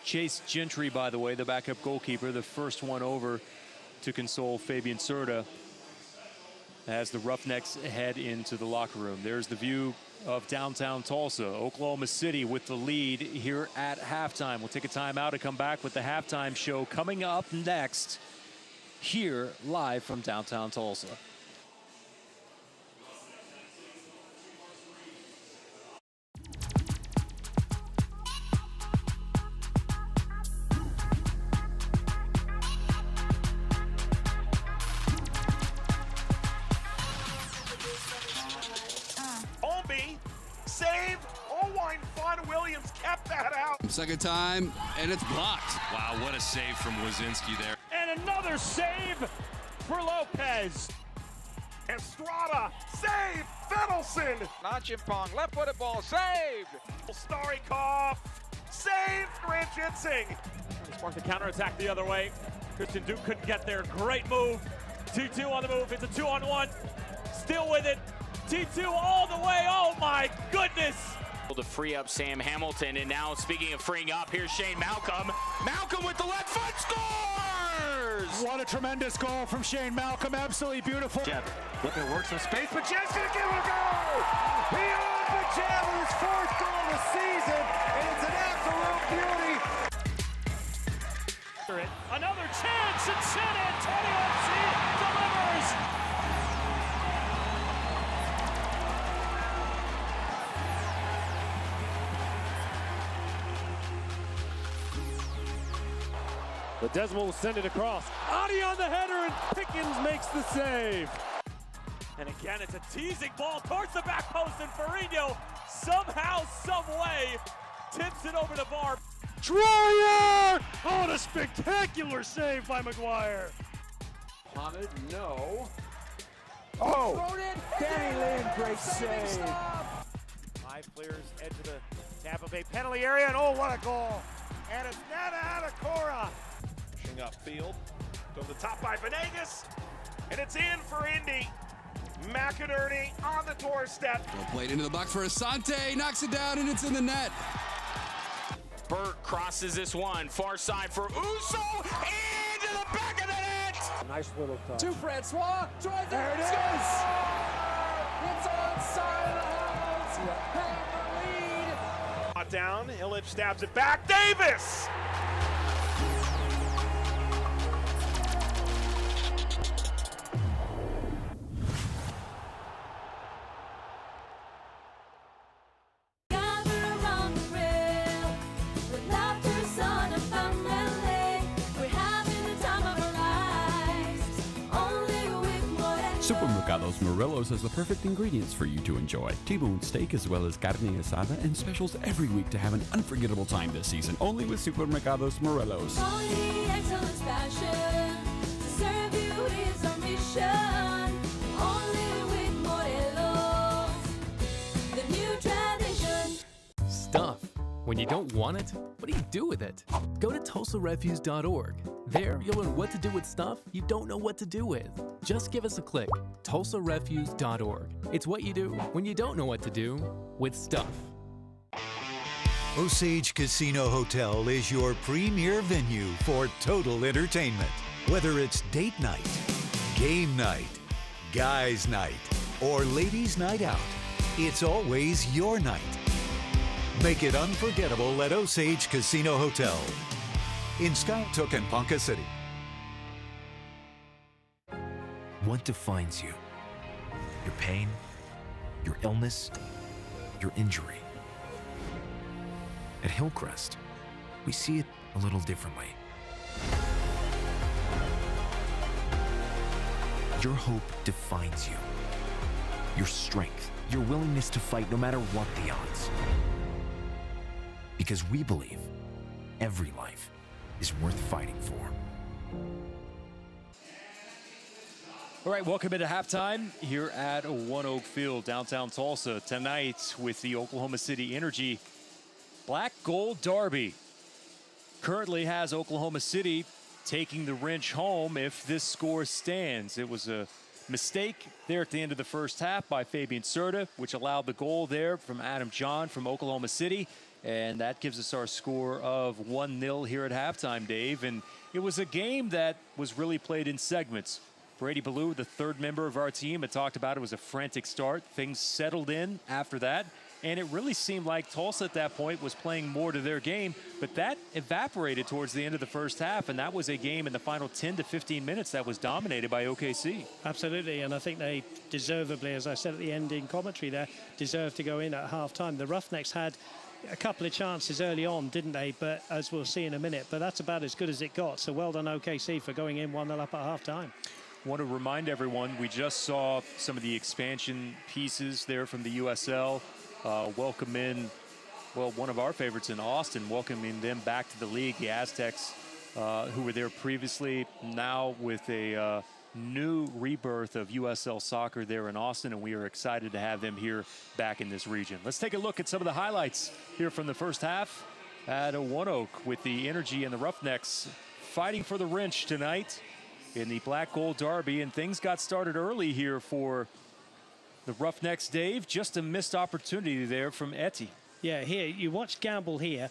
Chase Gentry, by the way, the backup goalkeeper, the first one over to console Fabian Serta as the Roughnecks head into the locker room. There's the view of downtown Tulsa. Oklahoma City with the lead here at halftime. We'll take a timeout to come back with the halftime show coming up next here live from downtown Tulsa.
Save! Owain Von Williams kept that out.
Second time, and it's blocked.
Wow, what a save from Wazinski there.
And another save for Lopez. Estrada, save! Fettelson!
Nachimpong, left-footed ball, save!
Starikov, save! Ranjitsing. Spark the counterattack the other way. Christian Duke couldn't get there. Great move. T2 on the move. It's a 2-on-1. Still with it. T2 all the way. Oh my goodness.
To free up Sam Hamilton, and now speaking of freeing up, here's Shane Malcolm. Malcolm with the left foot scores!
What a tremendous goal from Shane Malcolm. Absolutely beautiful.
Jeb looking to work some space, but Jeb's gonna give it a go! Beyond the Jeb with his fourth goal of the season, and it's an absolute beauty. Another chance, and San Antonio FC delivers. The Desmond will send it across. Adi on the header, and Pickens makes the save. And again, it's a teasing ball towards the back post, and Ferrigno somehow, some way, tips it over the bar. Troyer! Oh, a spectacular save by McGuire.
Mohamed, no.
Oh! Danny Lynn, great save. Five players edge of the Tampa Bay penalty area, and oh, what a goal! And it's Nana Adekora. Pushing upfield, to the top by Venegas, and it's in for Indy. McInerney on the doorstep.
Well played into the box for Asante, knocks it down, and it's in the net.
Burt crosses this one, far side for Uso, into the back of the net!
Nice little touch.
To Francois, drive
there it is!
It's onside of the house, Hammer lead!
Not down, Illich stabs it back, Davis!
Supermercados Morelos has the perfect ingredients for you to enjoy. T-bone steak as well as carne asada and specials every week to have an unforgettable time this season. Only with Supermercados Morelos.
Quality, excellence, passion. To serve you is our mission. Only with Morelos. The new tradition.
Stuff. When you don't want it, what do you do with it? Go to TulsaRefuse.org. There, you'll learn what to do with stuff you don't know what to do with. Just give us a click. TulsaRefuse.org. It's what you do when you don't know what to do with stuff.
Osage Casino Hotel is your premier venue for total entertainment. Whether it's date night, game night, guys night, or ladies night out, it's always your night. Make it unforgettable at Osage Casino Hotel in Skiatook and Ponca City.
What defines you? your pain, your illness, your injury. At Hillcrest, we see it a little differently. Your hope defines you. Your strength, your willingness to fight no matter what the odds. Because we believe every life is worth fighting for.
All right, welcome into halftime here at One Oak Field, downtown Tulsa, tonight with the Oklahoma City Energy Black Gold Derby. Currently has Oklahoma City taking the wrench home if this score stands. It was a mistake there at the end of the first half by Fabian Serta, which allowed the goal there from Adam John from Oklahoma City. And that gives us our score of 1-0 here at halftime, Dave. And it was a game that was really played in segments. Brady Ballou, the third member of our team, had talked about it was a frantic start. Things settled in after that. And it really seemed like Tulsa at that point was playing more to their game, but that evaporated towards the end of the first half, and that was a game in the final 10 to 15 minutes that was dominated by OKC.
Absolutely, and I think they deservedly, as I said at the end in commentary there, deserved to go in at half-time. The Roughnecks had a couple of chances early on, didn't they? But as we'll see in a minute, but that's about as good as it got. So well done OKC for going in 1-0 up at half-time.
Want to remind everyone, we just saw some of the expansion pieces there from the USL. Welcome in, well, one of our favorites in Austin, welcoming them back to the league, the Aztecs, who were there previously, now with a new rebirth of USL soccer there in Austin, and we are excited to have them here back in this region. Let's take a look at some of the highlights here from the first half at One Oak with the Energy and the Roughnecks fighting for the wrench tonight in the Black Gold Derby, and things got started early here for the Roughnecks, Dave. Just a missed opportunity there from Etty.
Yeah, here, you watch Gamble here.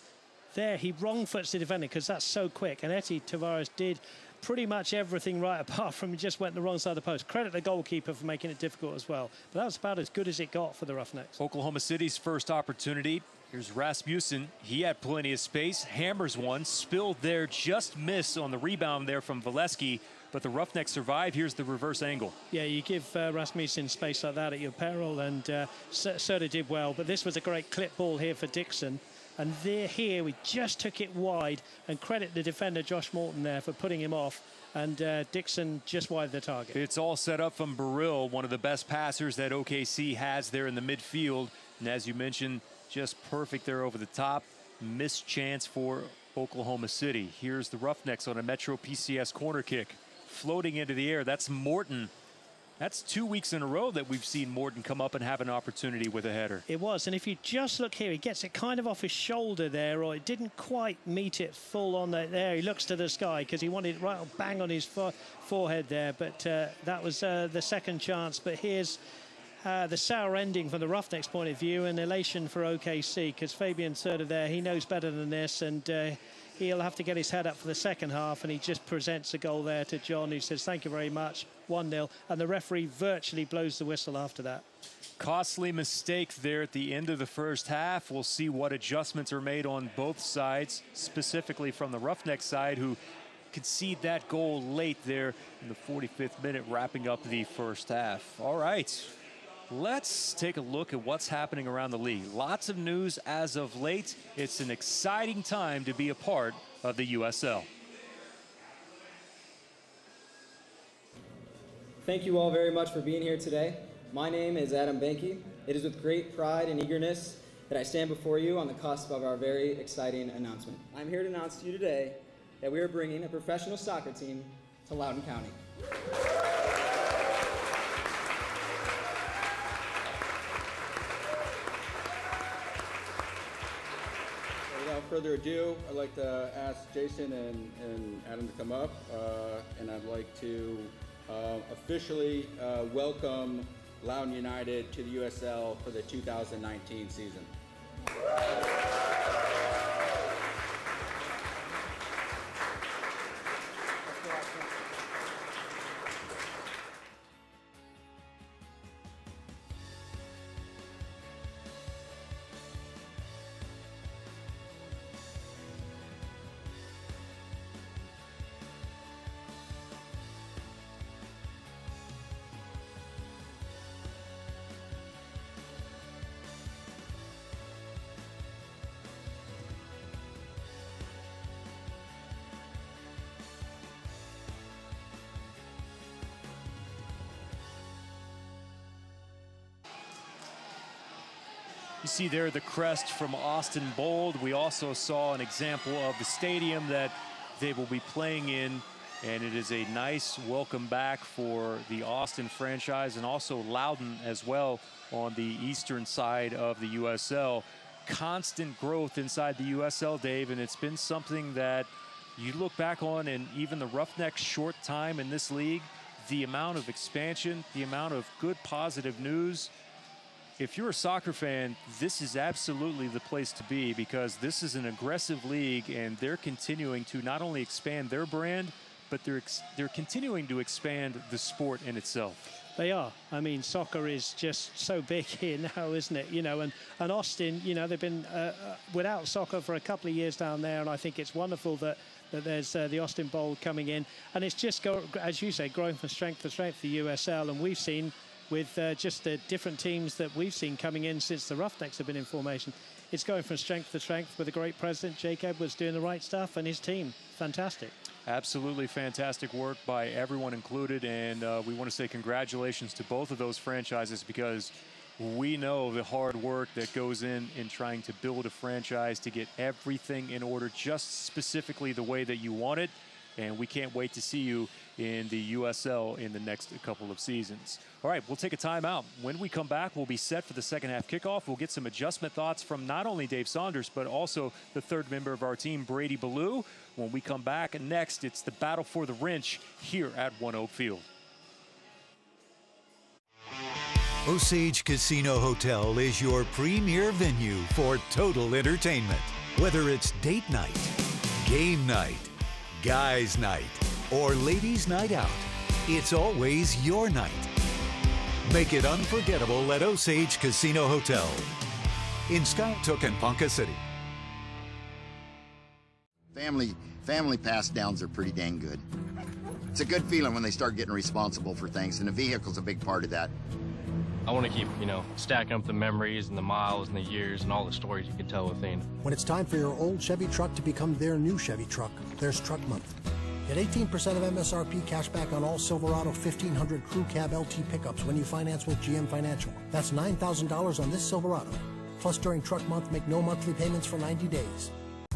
There, he wrong-foots the defender because that's so quick. And Etty Tavares did pretty much everything right apart from he just went the wrong side of the post. Credit the goalkeeper for making it difficult as well. But that was about as good as it got for the Roughnecks.
Oklahoma City's first opportunity. Here's Rasmussen. He had plenty of space. Hammers one. Spilled there. Just missed on the rebound there from Valesky. But the Roughnecks survive. Here's the reverse angle.
Yeah, you give Rasmussen space like that at your peril, and Serta did well. But this was a great clip ball here for Dixon. And here we just took it wide, and credit the defender Josh Morton there for putting him off. And Dixon just wide the target.
It's all set up from Burrill, one of the best passers that OKC has there in the midfield. And as you mentioned, just perfect there over the top. Missed chance for Oklahoma City. Here's the Roughnecks on a Metro PCS corner kick. Floating into the air. That's Morton. That's 2 weeks in a row that we've seen Morton come up and have an opportunity with a header.
It was, and if you just look here, he gets it kind of off his shoulder there, or it didn't quite meet it full on there. He looks to the sky because he wanted it right bang on his forehead there, but that was the second chance. But here's the sour ending from the Roughnecks' point of view, and elation for OKC because Fabian Serta there, he knows better than this, and he'll have to get his head up for the second half, and he just presents a goal there to John, who says, thank you very much, 1-0, and the referee virtually blows the whistle after that.
Costly mistake there at the end of the first half. We'll see what adjustments are made on both sides, specifically from the Roughnecks side, who concede that goal late there in the 45th minute, wrapping up the first half. All right. Let's take a look at what's happening around the league. Lots of news as of late. It's an exciting time to be a part of the USL.
Thank you all very much for being here today. My name is Adam Banky. It is with great pride and eagerness that I stand before you on the cusp of our very exciting announcement. I'm here to announce to you today that we are bringing a professional soccer team to Loudoun County.
Without further ado, I'd like to ask Jason and Adam to come up, and I'd like to officially welcome Loudoun United to the USL for the 2019 season.
You see there the crest from Austin Bold. We also saw an example of the stadium that they will be playing in, and it is a nice welcome back for the Austin franchise, and also Loudon as well on the eastern side of the USL. Constant growth inside the USL, Dave, and it's been something that you look back on, and even the Roughnecks' short time in this league, the amount of expansion, the amount of good positive news. If you're a soccer fan, this is absolutely the place to be, because this is an aggressive league, and they're continuing to not only expand their brand, but they're continuing to expand the sport in itself.
They are. I mean, soccer is just so big here now, isn't it? You know, and Austin, you know, they've been without soccer for a couple of years down there, and I think it's wonderful that there's the Austin Bold coming in, and it's just, as you say, growing from strength to strength, the USL, and we've seen with just the different teams that we've seen coming in since the Roughnecks have been in formation, it's going from strength to strength with a great president. Jake Edwards doing the right stuff, and his team, fantastic.
Absolutely fantastic work by everyone included, and we want to say congratulations to both of those franchises, because we know the hard work that goes in trying to build a franchise to get everything in order just specifically the way that you want it, and we can't wait to see you in the USL in the next couple of seasons. All right, we'll take a timeout. When we come back, we'll be set for the second half kickoff. We'll get some adjustment thoughts from not only Dave Saunders, but also the third member of our team, Brady Ballou. When we come back next, it's the battle for the wrench here at One Oak Field.
Osage Casino Hotel is your premier venue for total entertainment. Whether it's date night, game night, guys night, or ladies night out, it's always your night. Make it unforgettable at Osage Casino Hotel in Skytook and Ponca City.
Family pass downs are pretty dang good. It's a good feeling when they start getting responsible for things, and the vehicle's a big part of that.
I want to keep, stacking up the memories and the miles and the years and all the stories you can tell with Athena.
When it's time for your old Chevy truck to become their new Chevy truck, there's Truck Month. Get 18% of MSRP cash back on all Silverado 1500 Crew Cab LT pickups when you finance with GM Financial. That's $9,000 on this Silverado. Plus, during Truck Month, make no monthly payments for 90 days.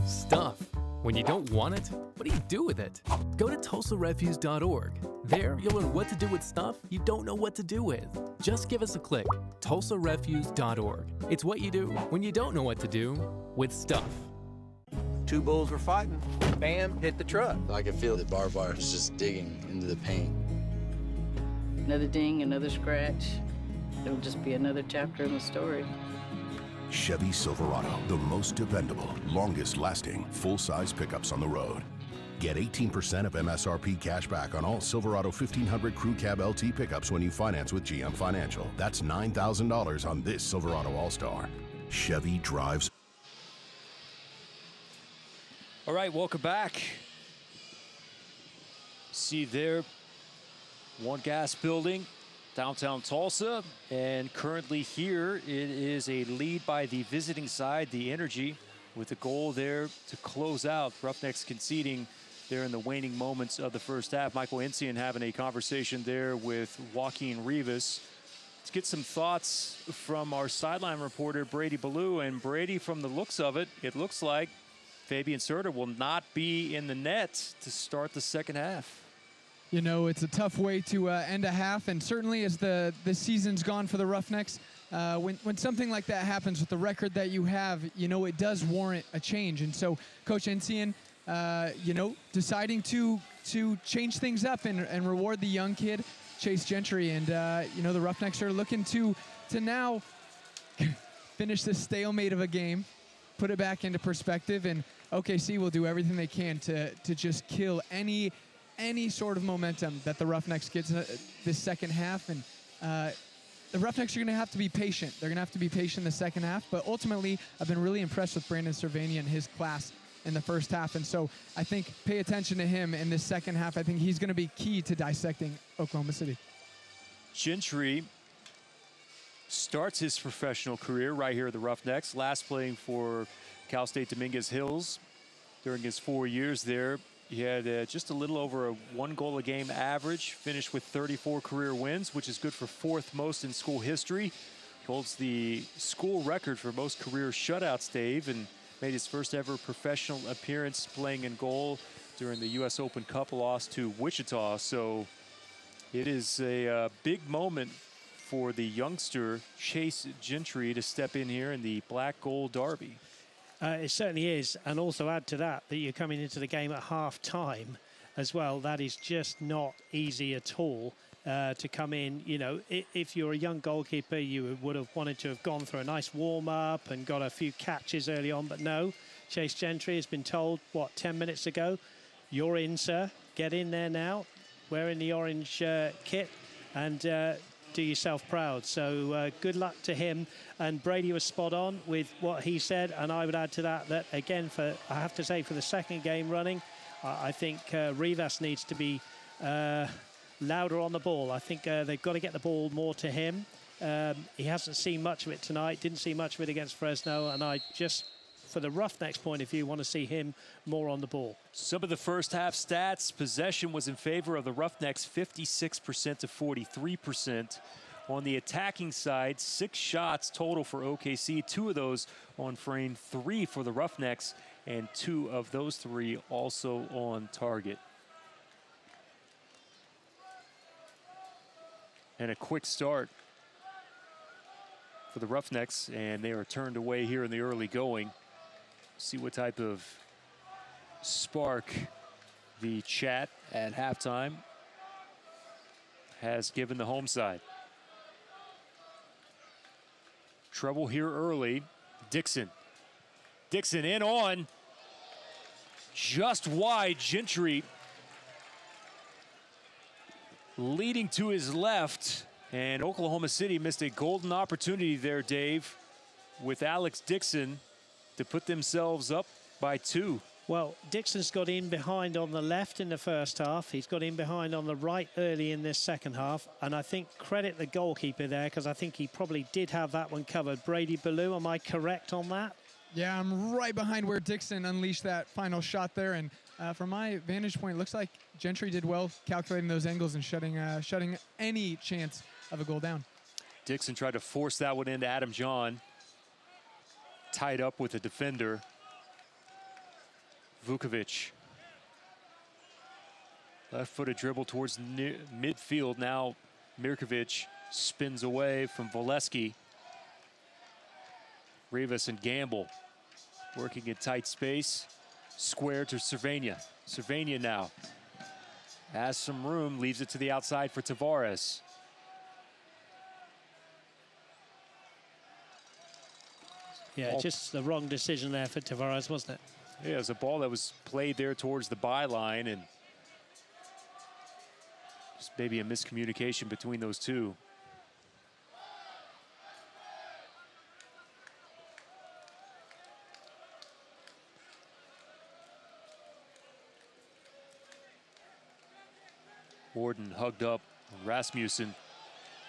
Stuff. When you don't want it, what do you do with it? Go to TulsaRefuse.org. There, you'll learn what to do with stuff you don't know what to do with. Just give us a click. TulsaRefuse.org. It's what you do when you don't know what to do with stuff.
Two bulls were fighting. Bam, hit the truck. I could feel the barbed wire was just digging into the paint.
Another ding, another scratch. It'll just be another chapter in the story.
Chevy Silverado, the most dependable, longest-lasting, full-size pickups on the road. Get 18% of MSRP cash back on all Silverado 1500 Crew Cab LT pickups when you finance with GM Financial. That's $9,000 on this Silverado All-Star. Chevy drives.
All right, welcome back. See there, One Gas Building, downtown Tulsa, and currently here it is a lead by the visiting side, the Energy, with the goal there to close out. Roughnecks conceding there in the waning moments of the first half. Michael Encian having a conversation there with Joaquin Rivas. Let's get some thoughts from our sideline reporter, Brady Ballou. And Brady, from the looks of it, it looks like Fabian Serta will not be in the net to start the second half.
You know, it's a tough way to end a half, and certainly as the season's gone for the Roughnecks, when something like that happens with the record that you have, you know, it does warrant a change. And so Coach Encian, deciding to change things up and reward the young kid, Chase Gentry. And, the Roughnecks are looking to now finish this stalemate of a game, put it back into perspective, and OKC will do everything they can to just kill any sort of momentum that the Roughnecks get this second half. And the Roughnecks are going to have to be patient. They're going to have to be patient in the second half. But ultimately, I've been really impressed with Brandon Cervania and his class in the first half. And so I think pay attention to him in this second half. I think he's going to be key to dissecting Oklahoma City.
Gentry starts his professional career right here at the Roughnecks, last playing for Cal State Dominguez Hills during his 4 years there. He had just a little over a 1 goal a game average, finished with 34 career wins, which is good for 4th most in school history. holds the school record for most career shutouts, Dave, and made his first ever professional appearance playing in goal during the U.S. Open Cup loss to Wichita. So it is a big moment for the youngster Chase Gentry to step in here in the Black Gold Derby.
It certainly is, and also add to that you're coming into the game at half-time as well. That is just not easy at all to come in. You know, if you're a young goalkeeper, you would have wanted to have gone through a nice warm-up and got a few catches early on, but no. Chase Gentry has been told, 10 minutes ago, you're in, sir. Get in there now, wearing the orange kit, and do yourself proud. So good luck to him. And Brady was spot on with what he said, and I would add to that again, I have to say, for the second game running, I think Rivas needs to be louder on the ball. I think they've got to get the ball more to him. He hasn't seen much of it tonight, didn't see much of it against Fresno, and I just, for the Roughnecks point of view, want to see him more on the ball.
Some of the first half stats, possession was in favor of the Roughnecks, 56% to 43%. On the attacking side, 6 shots total for OKC, 2 of those on frame, 3 for the Roughnecks, and 2 of those 3 also on target. And a quick start for the Roughnecks, and they are turned away here in the early going. See what type of spark the chat at halftime has given the home side. Trouble here early. Dixon in on. Just wide. Gentry leading to his left. And Oklahoma City missed a golden opportunity there, Dave, with Alex Dixon to put themselves up by 2.
Well, Dixon's got in behind on the left in the first half. He's got in behind on the right early in this second half. And I think credit the goalkeeper there, because I think he probably did have that one covered. Brady Ballou, am I correct on that?
Yeah, I'm right behind where Dixon unleashed that final shot there. And from my vantage point, it looks like Gentry did well calculating those angles and shutting any chance of a goal down.
Dixon tried to force that one into Adam John. Tied up with a defender. Vukovic. Left-footed dribble towards midfield. Now Mirkovic spins away from Volesky. Rivas and Gamble working in tight space. Square to Cervania. Cervania now has some room, leaves it to the outside for Tavares.
Yeah, just the wrong decision there for Tavares, wasn't it?
Yeah, it was a ball that was played there towards the byline, and just maybe a miscommunication between those two. Warden hugged up. Rasmussen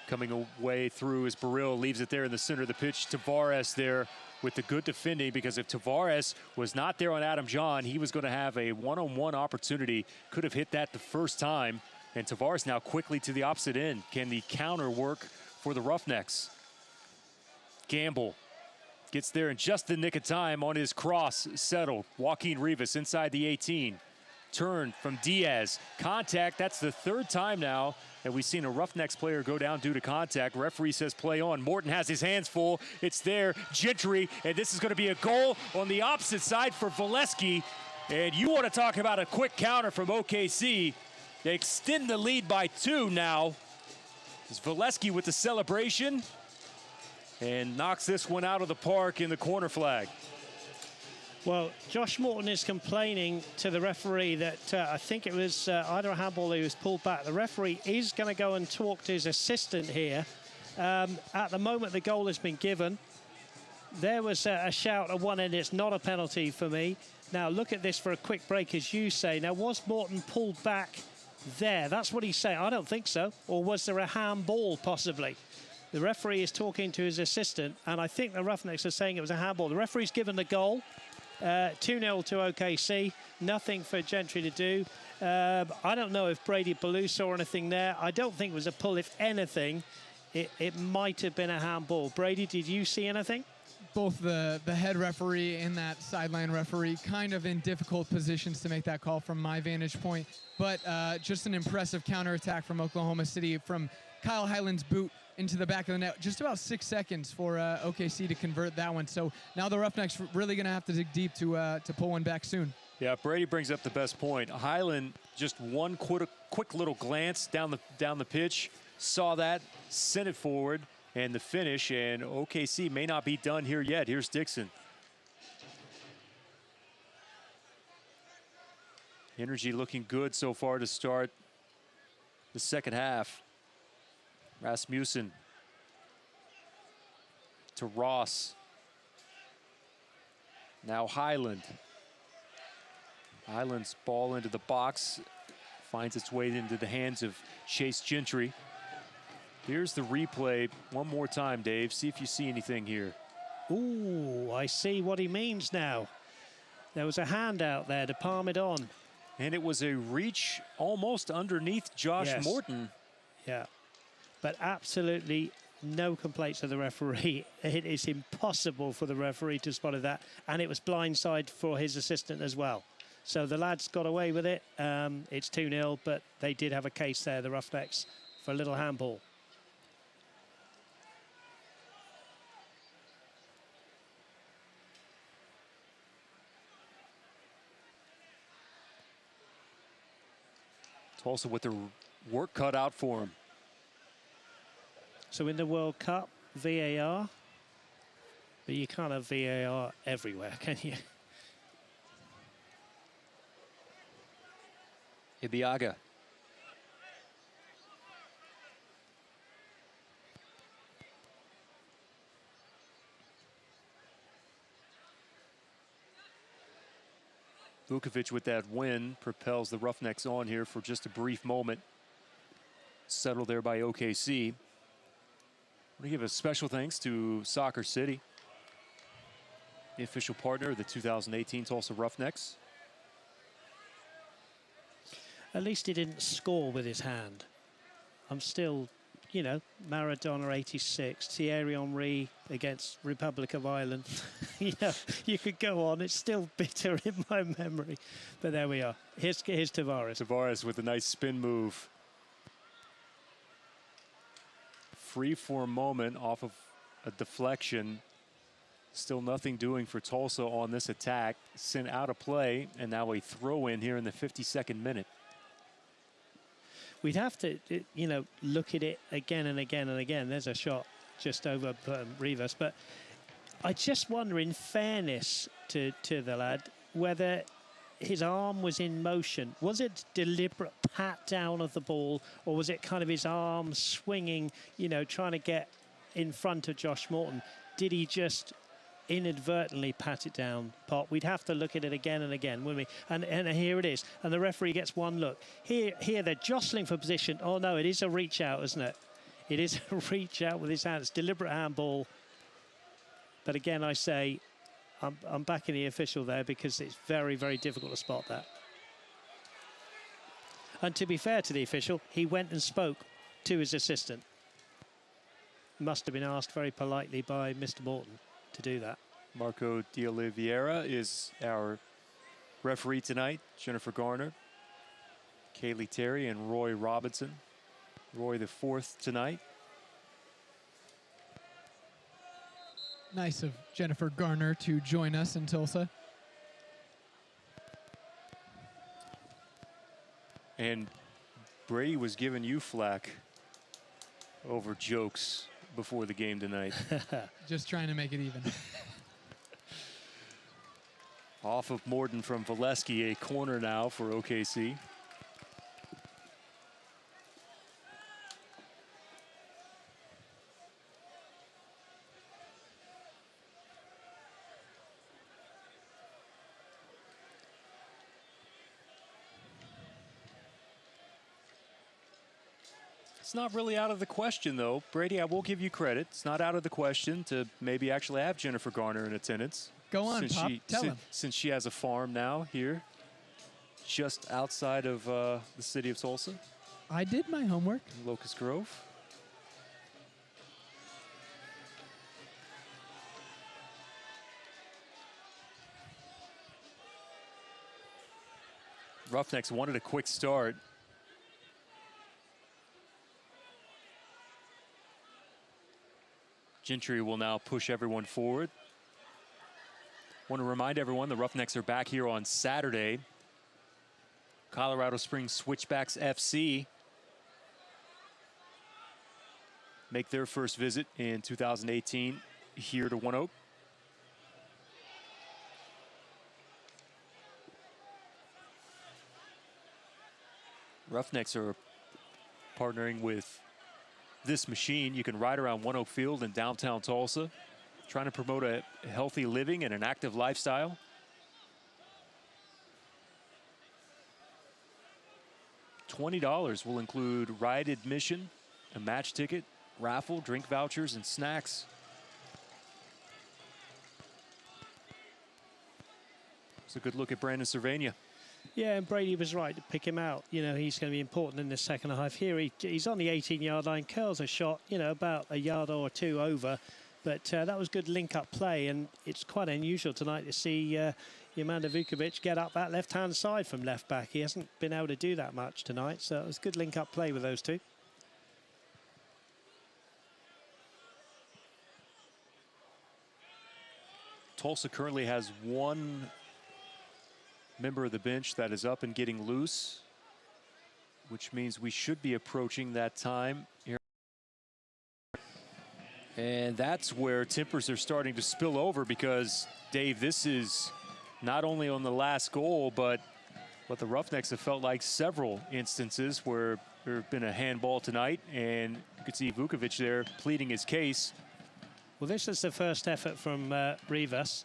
coming away through as Baril leaves it there in the center of the pitch. Tavares there with the good defending, because if Tavares was not there on Adam John, he was going to have a one-on-one opportunity. Could have hit that the first time. And Tavares now quickly to the opposite end. Can the counter work for the Roughnecks? Gamble gets there in just the nick of time on his cross. Settled. Joaquin Rivas inside the 18. Turn from Diaz. Contact. That's the 3rd time now that we've seen a Roughnecks player go down due to contact. Referee says play on. Morton has his hands full. It's there. Gentry. And this is going to be a goal on the opposite side for Volesky. And you want to talk about a quick counter from OKC. They extend the lead by 2 now. It's Volesky with the celebration. And knocks this one out of the park in the corner flag.
Well, Josh Morton is complaining to the referee that I think it was either a handball or he was pulled back. The referee is going to go and talk to his assistant here. At the moment, the goal has been given. There was a shout at one end. It's not a penalty for me. Now, look at this for a quick break, as you say. Now, was Morton pulled back there? That's what he's saying. I don't think so. Or was there a handball, possibly? The referee is talking to his assistant, and I think the Roughnecks are saying it was a handball. The referee's given the goal. 2-0 to OKC. Nothing for Gentry to do. I don't know if Brady Ballou saw anything there. I don't think it was a pull. If anything, it might have been a handball. Brady, did you see anything?
Both the head referee and that sideline referee kind of in difficult positions to make that call from my vantage point. But just an impressive counterattack from Oklahoma City from Kyle Highland's boot into the back of the net. Just about 6 seconds for OKC to convert that one. So now the Roughnecks really going to have to dig deep to pull one back soon.
Yeah, Brady brings up the best point. Highland, just one quick little glance down the pitch, saw that, sent it forward, and the finish, and OKC may not be done here yet. Here's Dixon. Energy looking good so far to start the second half. Rasmussen to Ross. Now Highland. Highland's ball into the box, finds its way into the hands of Chase Gentry. Here's the replay one more time, Dave. See if you see anything here.
Ooh, I see what he means now. There was a hand out there to palm it on.
And it was a reach almost underneath Josh Morton.
Yeah, but absolutely no complaints to the referee. It is impossible for the referee to spot that. And it was blindside for his assistant as well. So the lads got away with it. It's 2-0, but they did have a case there, the Roughnecks, for a little handball.
Tulsa with the work cut out for him.
So in the World Cup, VAR, but you can't have VAR everywhere, can you?
Ibiaga. Vukovic with that win propels the Roughnecks on here for just a brief moment. Settled there by OKC. I want to give a special thanks to Soccer City, the official partner of the 2018 Tulsa Roughnecks.
At least he didn't score with his hand. I'm still, you know, Maradona 86, Thierry Henry against Republic of Ireland. You know, you could go on. It's still bitter in my memory. But there we are. Here's Tavares.
Tavares with a nice spin move. Free for a moment off of a deflection. Still nothing doing for Tulsa on this attack. Sent out of play, and now a throw in here in the 52nd minute.
We'd have to, you know, look at it again and again and again. There's a shot just over Rivas. But I just wonder, in fairness to the lad, whether his arm was in motion. Was it deliberate pat down of the ball, or was it kind of his arm swinging, you know, trying to get in front of Josh Morton? Did he just inadvertently pat it down, Pop? We'd have to look at it again and again, wouldn't we? And here it is. And the referee gets one look. Here they're jostling for position. Oh, no, it is a reach out, isn't it? It is a reach out with his hands. Deliberate handball. But again, I say, I'm backing the official there because it's very, very difficult to spot that. And to be fair to the official, he went and spoke to his assistant. Must have been asked very politely by Mr. Morton to do that.
Marco De Oliveira is our referee tonight. Jennifer Garner, Kaylee Terry, and Roy Robinson. Roy the fourth tonight.
Nice of Jennifer Garner to join us in Tulsa.
And Brady was giving you flack over jokes before the game tonight.
Just trying to make it even.
Off of Morton from Valesky, a corner now for OKC. It's not really out of the question, though. Brady, I will give you credit. It's not out of the question to maybe actually have Jennifer Garner in attendance.
Go on, Pop. Tell him.
Since she has a farm now here, just outside of the city of Tulsa.
I did my homework.
Locust Grove. Roughnecks wanted a quick start. Gentry will now push everyone forward. Want to remind everyone the Roughnecks are back here on Saturday. Colorado Springs Switchbacks FC make their first visit in 2018 here to ONEOK. Roughnecks are partnering with this machine. You can ride around ONEOK Field in downtown Tulsa, trying to promote a healthy living and an active lifestyle. $20 will include ride admission, a match ticket, raffle, drink vouchers, and snacks. It's a good look at Brandon Cervania.
Yeah, and Brady was right to pick him out. You know, he's going to be important in the second half. Here, he's on the 18-yard line, curls a shot, you know, about a yard or two over. But that was good link-up play, and it's quite unusual tonight to see Jomanda Vukovic get up that left-hand side from left back. He hasn't been able to do that much tonight, so it was good link-up play with those two.
Tulsa currently has one member of the bench that is up and getting loose, which means we should be approaching that time here. And that's where tempers are starting to spill over because, Dave, this is not only on the last goal, but what the Roughnecks have felt like several instances where there have been a handball tonight, and you could see Vukovic there pleading his case.
Well, this is the first effort from Rivas,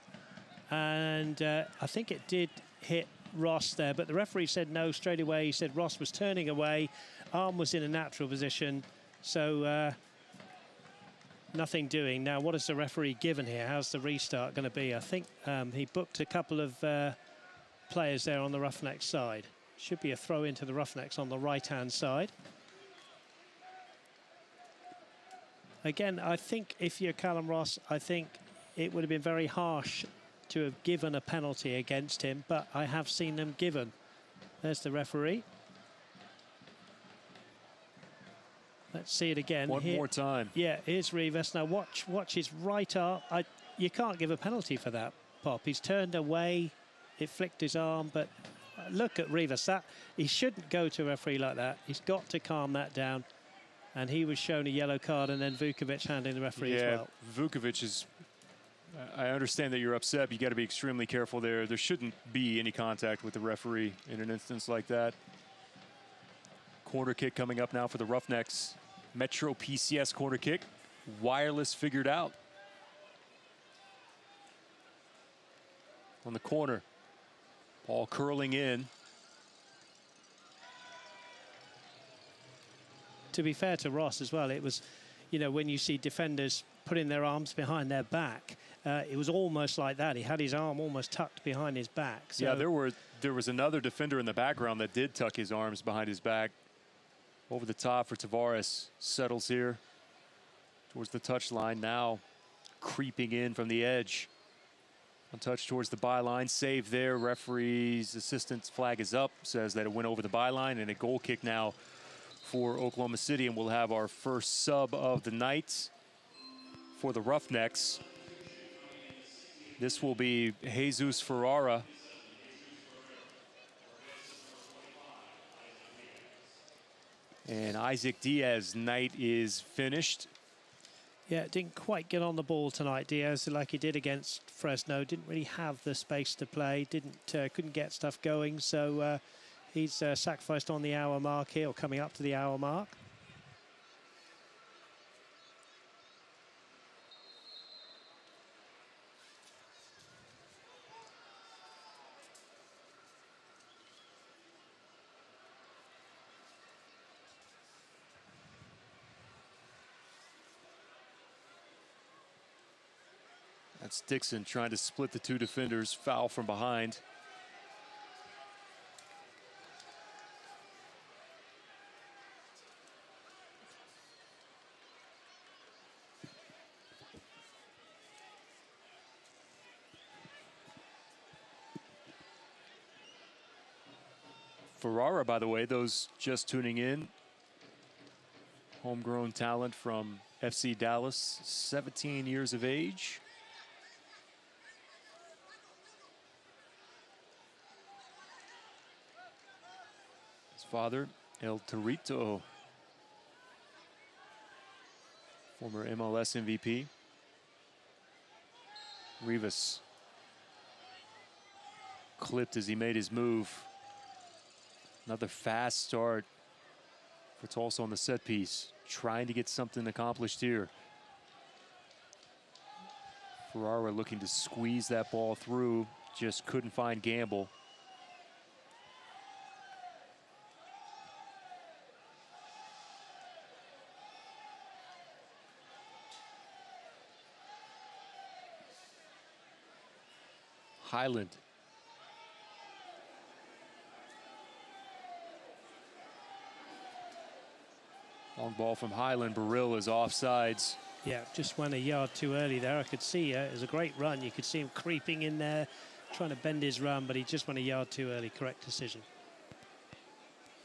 and I think it did hit Ross there, but the referee said no straight away. He said Ross was turning away, arm was in a natural position, so nothing doing. Now, what is the referee given here? How's the restart going to be? I think he booked a couple of players there on the Roughnecks side. Should be a throw into the Roughnecks on the right-hand side. Again, I think if you're Callum Ross, I think it would have been very harsh to have given a penalty against him, but I have seen them given. There's the referee. Let's see it again.
One more time.
Yeah, here's Rivas. Now watch his right arm. You can't give a penalty for that, Pop. He's turned away. It flicked his arm, but look at Rivas. He shouldn't go to a referee like that. He's got to calm that down. And he was shown a yellow card, and then Vukovic handing the referee as well.
Vukovic is... I understand that you're upset, but you got to be extremely careful there. There shouldn't be any contact with the referee in an instance like that. Corner kick coming up now for the Roughnecks. Metro PCS corner kick. Wireless figured out. On the corner. Ball curling in.
To be fair to Ross as well, it was, you know, when you see defenders putting their arms behind their back, it was almost like that. He had his arm almost tucked behind his back. So
yeah, there was another defender in the background that did tuck his arms behind his back. Over the top for Tavares. Settles here towards the touchline. Now creeping in from the edge. Untouched towards the byline. Save there. Referee's assistant's flag is up. Says that it went over the byline, and a goal kick now for Oklahoma City. And we'll have our first sub of the night for the Roughnecks. This will be Jesus Ferrara. And Isaac Diaz night is finished.
Yeah, didn't quite get on the ball tonight, Diaz, like he did against Fresno. Didn't really have the space to play. Couldn't get stuff going. So he's sacrificed on the hour mark here, or coming up to the hour mark.
That's Dixon trying to split the two defenders. Foul from behind. Ferrara, by the way, those just tuning in, homegrown talent from FC Dallas, 17 years of age. His father, El Torito, former MLS MVP. Rivas clipped as he made his move. Another fast start for Tulsa on the set piece, trying to get something accomplished here. Ferrara looking to squeeze that ball through, just couldn't find Gamble. Highland. Long ball from Highland. Burrill is offsides.
Yeah, just went a yard too early there. I could see it was a great run. You could see him creeping in there, trying to bend his run, but he just went a yard too early. Correct decision.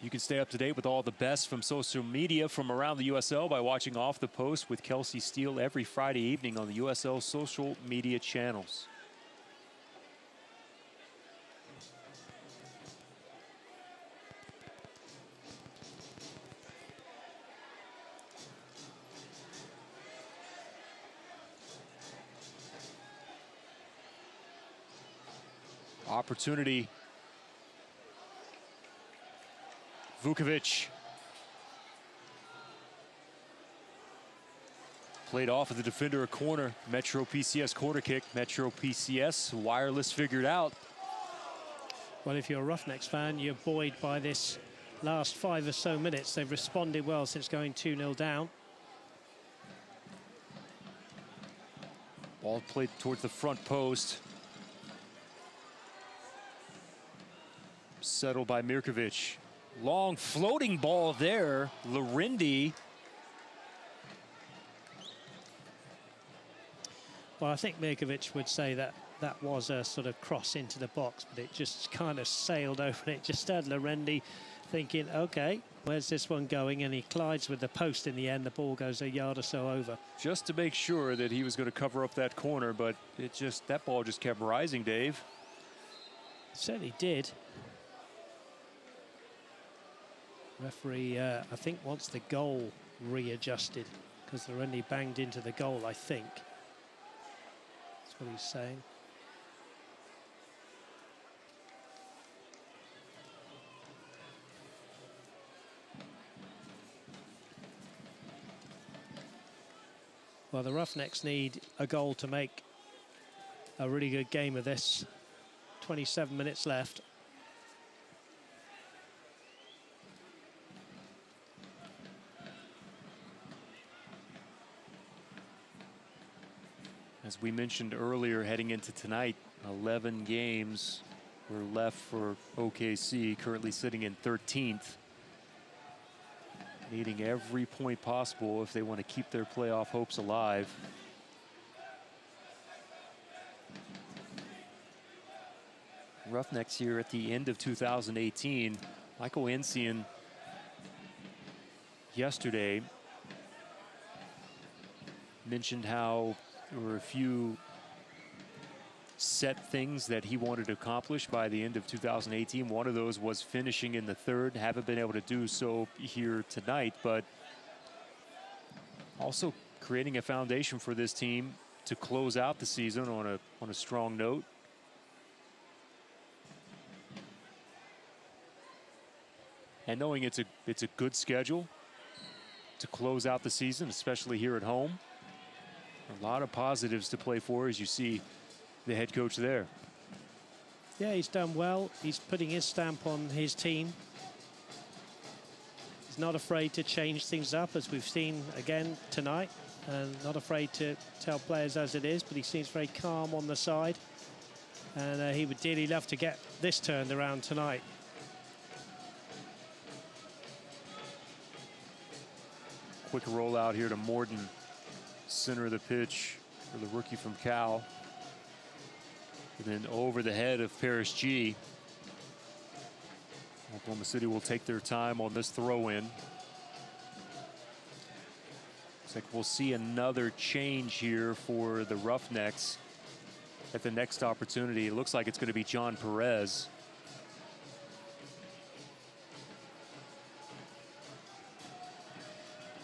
You can stay up to date with all the best from social media from around the USL by watching Off the Post with Kelsey Steele every Friday evening on the USL social media channels. Opportunity. Vukovic. Played off of the defender a corner. Metro PCS corner kick. Metro PCS wireless figured out.
Well, if you're a Roughnecks fan, you're buoyed by this last 5 or so minutes. They've responded well since going 2-0 down.
Ball played towards the front post. Settled by Mirkovic. Long floating ball there. Larindi.
Well, I think Mirkovic would say that that was a sort of cross into the box, but it just kind of sailed over it. Just had Larindi thinking, okay, where's this one going? And he collides with the post in the end. The ball goes a yard or so over.
Just to make sure that he was going to cover up that corner, but that ball just kept rising, Dave.
It certainly did. Referee, I think, wants the goal readjusted because Larindi banged into the goal, I think. That's what he's saying. Well, the Roughnecks need a goal to make a really good game of this. 27 minutes left.
As we mentioned earlier, heading into tonight, 11 games were left for OKC, currently sitting in 13th. Needing every point possible if they want to keep their playoff hopes alive. Roughnecks here at the end of 2018. Michael Ensian yesterday mentioned how there were a few set things that he wanted to accomplish by the end of 2018. One of those was finishing in the third. Haven't been able to do so here tonight, but also creating a foundation for this team to close out the season on a strong note. And knowing it's a good schedule to close out the season, especially here at home. A lot of positives to play for as you see the head coach there.
Yeah, he's done well. He's putting his stamp on his team. He's not afraid to change things up, as we've seen again tonight, and not afraid to tell players as it is, but he seems very calm on the side. And he would dearly love to get this turned around tonight.
Quick rollout here to Morden. Center of the pitch for the rookie from Cal. And then over the head of Paris G. Oklahoma City will take their time on this throw-in. Looks like we'll see another change here for the Roughnecks at the next opportunity. It looks like it's going to be John Perez.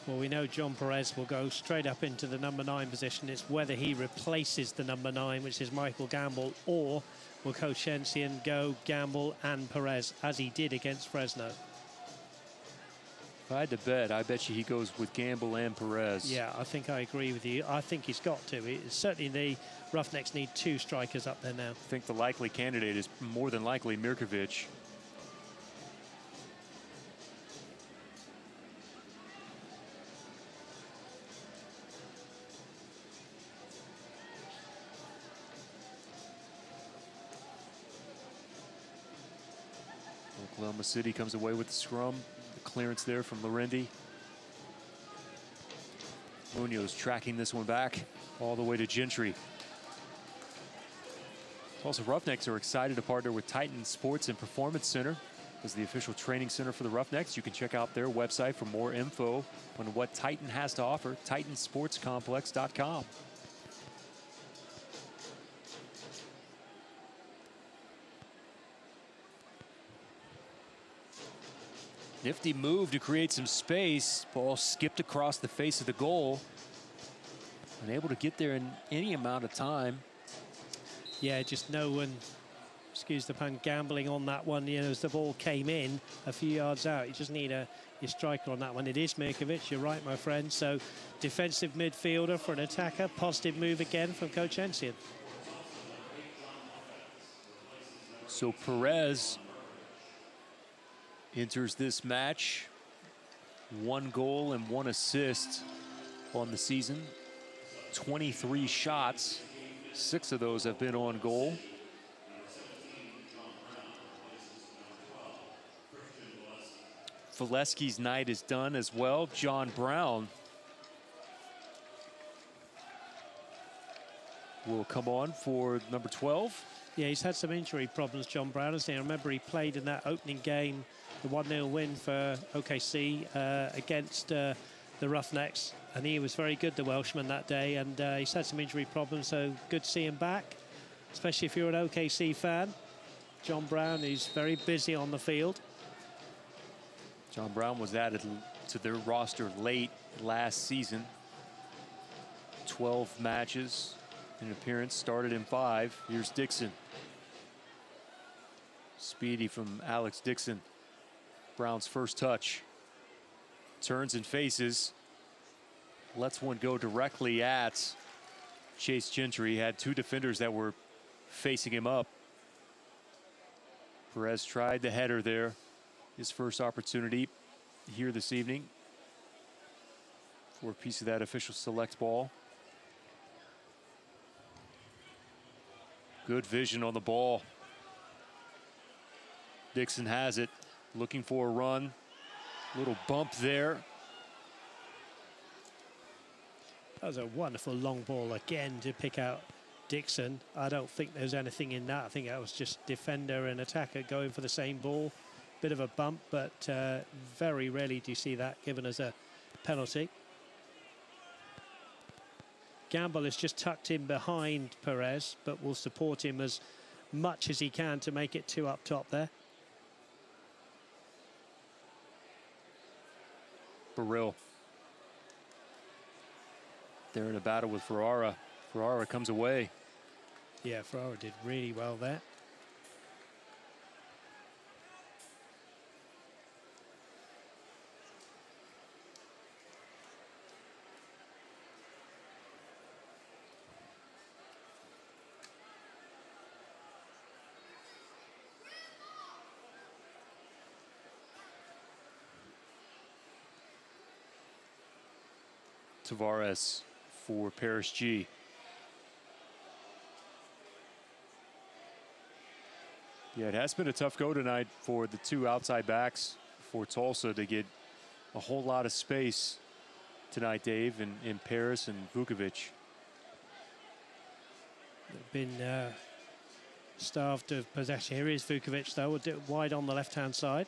Well, we know John Perez will go straight up into the number 9 position. It's whether he replaces the number 9, which is Michael Gamble, or will Coach Hensian go Gamble and Perez, as he did against Fresno?
If I had to bet, I bet you he goes with Gamble and Perez.
Yeah, I think I agree with you. I think he's got to. Certainly the Roughnecks need 2 strikers up there now.
I think the likely candidate is more than likely Mirkovic. Oklahoma City comes away with the scrum. The clearance there from Lorendi. Munoz tracking this one back all the way to Gentry. Tulsa Roughnecks are excited to partner with Titan Sports and Performance Center as the official training center for the Roughnecks. You can check out their website for more info on what Titan has to offer, titansportscomplex.com. Nifty move to create some space. Ball skipped across the face of the goal. Unable to get there in any amount of time.
Yeah, just no one, excuse the pun, gambling on that one. You know, as the ball came in a few yards out, you just need your striker on that one. It is Mirkovic, you're right, my friend. So defensive midfielder for an attacker. Positive move again from Coach Hensian.
So Perez enters this match. 1 goal and 1 assist on the season. 23 shots. 6 of those have been on goal. Valesky's night is done as well. John Brown will come on for number 12.
Yeah, he's had some injury problems, John Brown. I remember he played in that opening game, the 1-0 win for OKC against the Roughnecks. And he was very good, the Welshman, that day. And he's had some injury problems, so good to see him back, especially if you're an OKC fan. John Brown is very busy on the field.
John Brown was added to their roster late last season. 12 matches, an appearance, started in 5. Here's Dixon. Speedy from Alex Dixon. Brown's first touch. Turns and faces. Lets one go directly at Chase Gentry. He had 2 defenders that were facing him up. Perez tried the header there. His first opportunity here this evening for a piece of that official select ball. Good vision on the ball. Dixon has it, looking for a run. Little bump there.
That was a wonderful long ball again to pick out Dixon. I don't think there's anything in that. I think that was just defender and attacker going for the same ball. Bit of a bump, but very rarely do you see that given as a penalty. Gamble is just tucked in behind Perez, but will support him as much as he can to make it 2 up top there.
Burrill. They're in a battle with Ferrara. Ferrara comes away.
Yeah, Ferrara did really well there.
Tavares for Paris G. Yeah, it has been a tough go tonight for the 2 outside backs for Tulsa to get a whole lot of space tonight, Dave, in Paris and Vukovic.
They've been starved of possession. Here is Vukovic, though, wide on the left-hand side.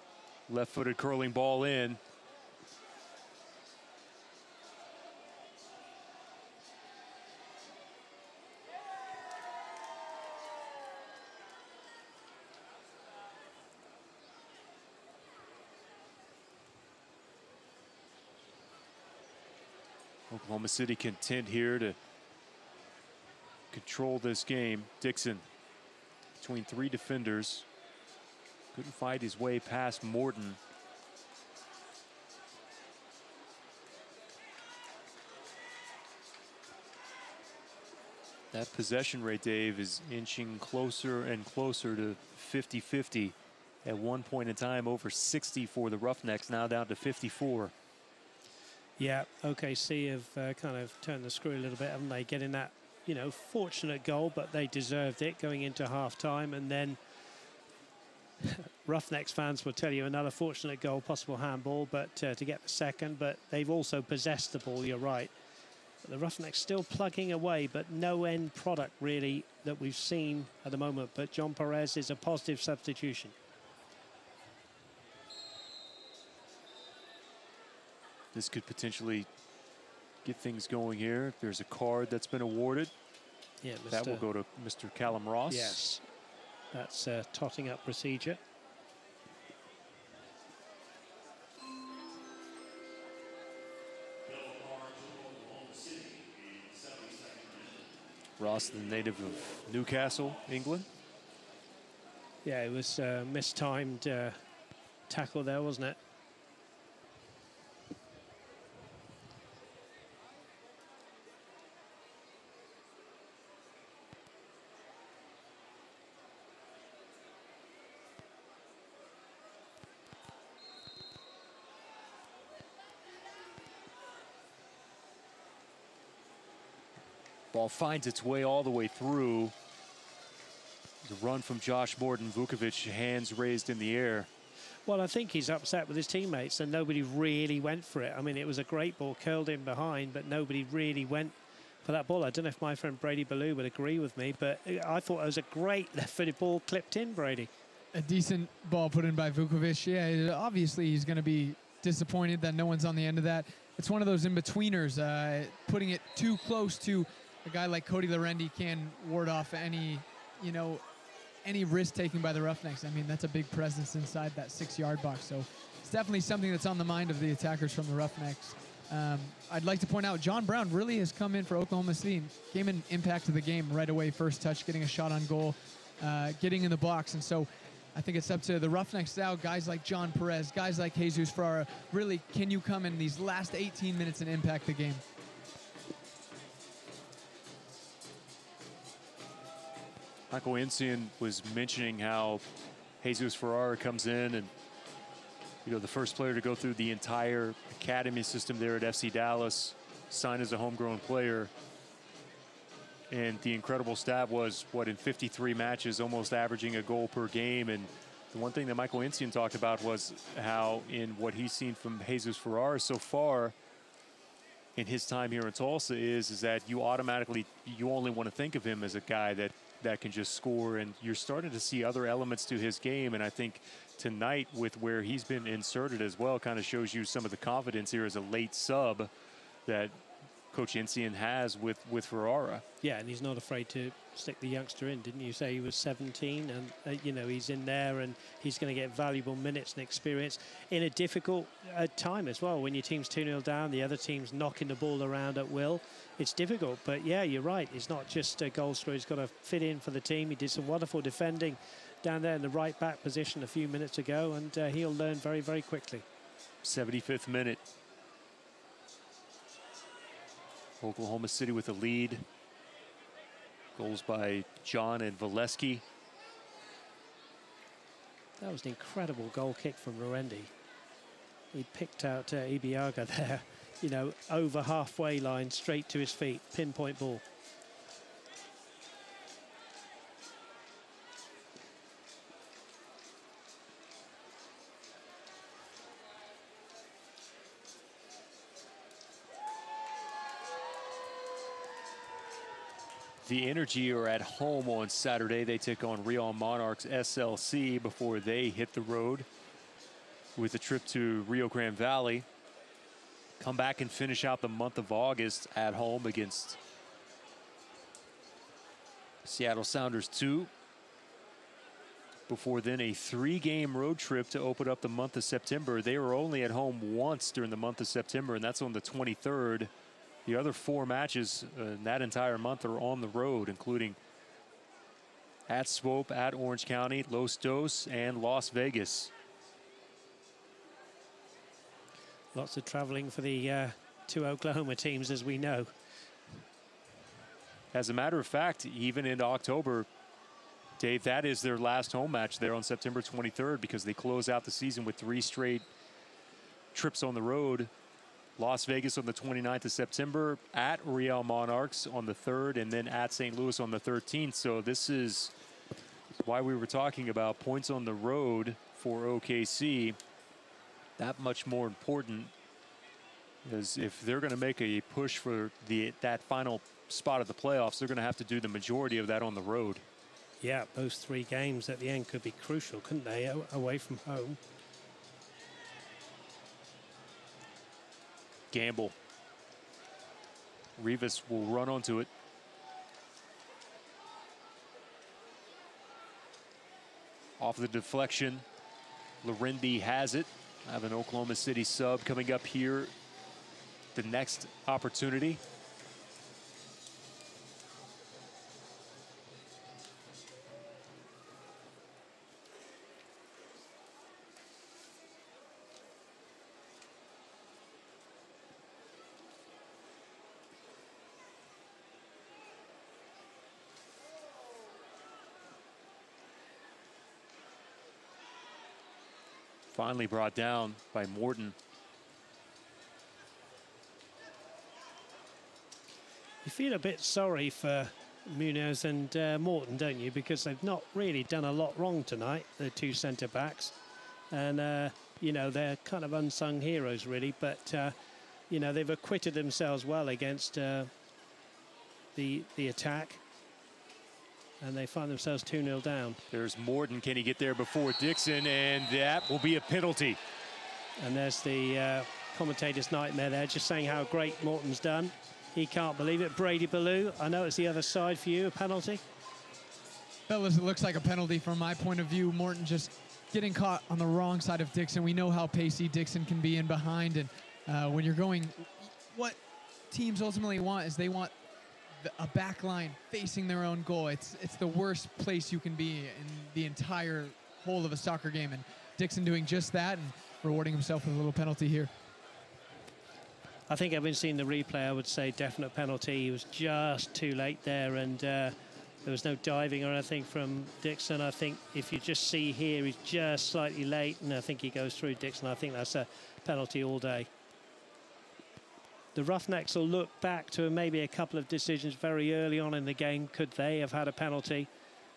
Left-footed curling ball in. Oklahoma City content here to control this game. Dixon between 3 defenders. Couldn't fight his way past Morton. That possession rate, Dave, is inching closer and closer to 50-50. At one point in time, over 60 for the Roughnecks, now down to 54.
Yeah, OKC have kind of turned the screw a little bit, haven't they? Getting that, you know, fortunate goal, but they deserved it going into half-time. And then Roughnecks fans will tell you another fortunate goal, possible handball, but to get the second. But they've also possessed the ball, you're right. But the Roughnecks still plugging away, but no end product really that we've seen at the moment. But John Perez is a positive substitution.
This could potentially get things going here. There's a card that's been awarded.
Yeah,
that will go to Mr. Callum Ross.
Yes, that's a totting up procedure.
Ross, the native of Newcastle, England.
Yeah, it was a mistimed tackle there, wasn't it?
Ball finds its way all the way through. The run from Josh Morton. Vukovic, hands raised in the air.
Well, I think he's upset with his teammates and nobody really went for it. I mean, it was a great ball curled in behind, but nobody really went for that ball. I don't know if my friend Brady Ballou would agree with me, but I thought it was a great left-footed ball clipped in, Brady.
A decent ball put in by Vukovic. Yeah, obviously he's going to be disappointed that no one's on the end of that. It's one of those in-betweeners. Putting it too close to a guy like Cody Lorendi can ward off any, you know, any risk taken by the Roughnecks. I mean, that's a big presence inside that 6-yard box. So it's definitely something that's on the mind of the attackers from the Roughnecks. I'd like to point out John Brown really has come in for Oklahoma City and came in impact to the game right away. First touch, getting a shot on goal, getting in the box. And so I think it's up to the Roughnecks now, guys like John Perez, guys like Jesus Ferrara. Really, can you come in these last 18 minutes and impact the game?
Michael Ensign was mentioning how Jesus Ferrara comes in and, you know, the first player to go through the entire academy system there at FC Dallas, signed as a homegrown player. And the incredible stat was, what, in 53 matches, almost averaging a goal per game. And the one thing that Michael Ensign talked about was how in what he's seen from Jesus Ferrara so far in his time here in Tulsa is that you only want to think of him as a guy that can just score, and you're starting to see other elements to his game. And I think tonight, with where he's been inserted as well, kind of shows you some of the confidence here as a late sub that Coach Ensign has with Ferrara.
Yeah, and he's not afraid to stick the youngster in. Didn't you say he was 17? And, you know, he's in there and he's going to get valuable minutes and experience in a difficult time as well. When your team's 2-0 down, the other team's knocking the ball around at will. It's difficult, but yeah, you're right. It's not just a goal scorer. He's got to fit in for the team. He did some wonderful defending down there in the right back position a few minutes ago, and he'll learn very, very quickly.
75th minute. Oklahoma City with a lead. Goals by John and Valesky.
That was an incredible goal kick from Lorendi. He picked out Ibiaga there, you know, over halfway line, straight to his feet, pinpoint ball.
The Energy are at home on Saturday. They take on Real Monarchs SLC before they hit the road with a trip to Rio Grande Valley. Come back and finish out the month of August at home against Seattle Sounders 2. Before then, a 3-game road trip to open up the month of September. They were only at home once during the month of September, and that's on the 23rd. The other 4 matches in that entire month are on the road, including at Swope, at Orange County, Los Dos, and Las Vegas.
Lots of traveling for the 2 Oklahoma teams, as we know.
As a matter of fact, even in October, Dave, that is their last home match there on September 23rd, because they close out the season with 3 straight trips on the road. Las Vegas on the 29th of September, at Real Monarchs on the 3rd, and then at St. Louis on the 13th. So this is why we were talking about points on the road for OKC. That much more important, is if they're going to make a push for that final spot of the playoffs, they're going to have to do the majority of that on the road.
Yeah, those 3 games at the end could be crucial, couldn't they, away from home?
Gamble. Rivas will run onto it. Off the deflection, Lorendi has it. I have an Oklahoma City sub coming up here. The next opportunity. Finally brought down by Morton.
You feel a bit sorry for Munoz and Morton, don't you? Because they've not really done a lot wrong tonight, the 2 centre-backs. And, you know, they're kind of unsung heroes, really. But, you know, they've acquitted themselves well against the attack. And they find themselves 2-0 down.
There's Morton. Can he get there before Dixon? And that will be a penalty.
And there's the commentator's nightmare there, just saying how great Morton's done. He can't believe it. Brady Ballou, I know it's the other side for you, a penalty.
Fellas, it looks like a penalty from my point of view. Morton just getting caught on the wrong side of Dixon. We know how pacey Dixon can be in behind. And when you're going, what teams ultimately want is they want a back line facing their own goal. It's the worst place you can be in the entire whole of a soccer game, and Dixon doing just that and rewarding himself with a little penalty here.
I think having seen the replay, I would say definite penalty. He was just too late there, and there was no diving or anything from Dixon. I think if you just see here, he's just slightly late, and I think he goes through Dixon. I think that's a penalty all day. The Roughnecks will look back to maybe a couple of decisions very early on in the game. Could they have had a penalty?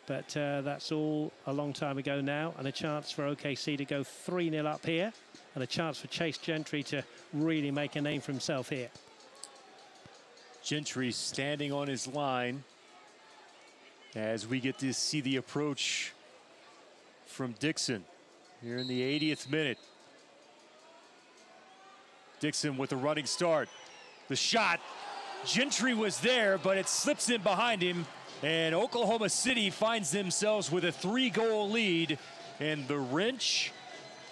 But that's all a long time ago now. And a chance for OKC to go 3-0 up here. And a chance for Chase Gentry to really make a name for himself here.
Gentry standing on his line as we get to see the approach from Dixon here in the 80th minute. Dixon with a running start. The shot, Gentry was there, but it slips in behind him, and Oklahoma City finds themselves with a 3-goal lead, and the wrench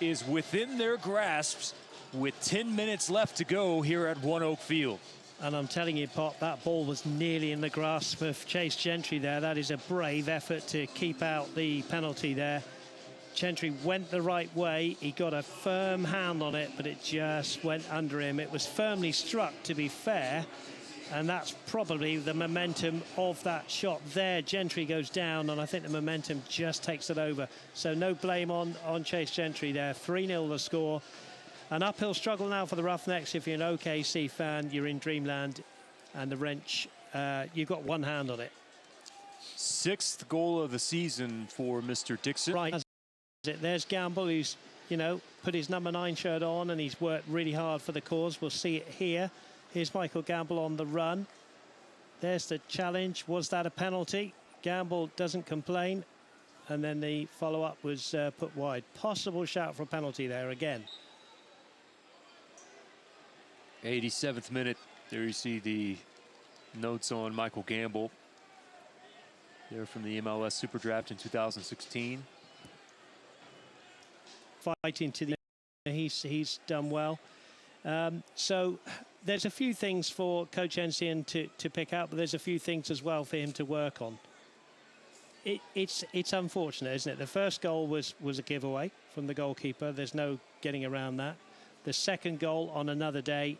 is within their grasps with 10 minutes left to go here at One Oak Field.
And I'm telling you, Pop, that ball was nearly in the grasp of Chase Gentry there. That is a brave effort to keep out the penalty there. Gentry went the right way. He got a firm hand on it, but it just went under him. It was firmly struck, to be fair, and that's probably the momentum of that shot there. Gentry goes down, and I think the momentum just takes it over. So no blame on Chase Gentry there. 3-0 the score. An uphill struggle now for the Roughnecks. If you're an OKC fan, you're in dreamland, and the wrench, you've got one hand on it.
6th goal of the season for Mr. Dixon.
Right. There's Gamble, who's, you know, put his number 9 shirt on, and he's worked really hard for the cause. We'll see it here. Here's Michael Gamble on the run. There's the challenge. Was that a penalty? Gamble doesn't complain. and then the follow-up was put wide. Possible shout for a penalty there again.
87th minute. There you see the notes on Michael Gamble. They're from the MLS Super Draft in 2016.
Fighting to the end, he's done well. So there's a few things for Coach Ensign to pick out, but there's a few things as well for him to work on. It's unfortunate, isn't it? The first goal was a giveaway from the goalkeeper. There's no getting around that. The second goal on another day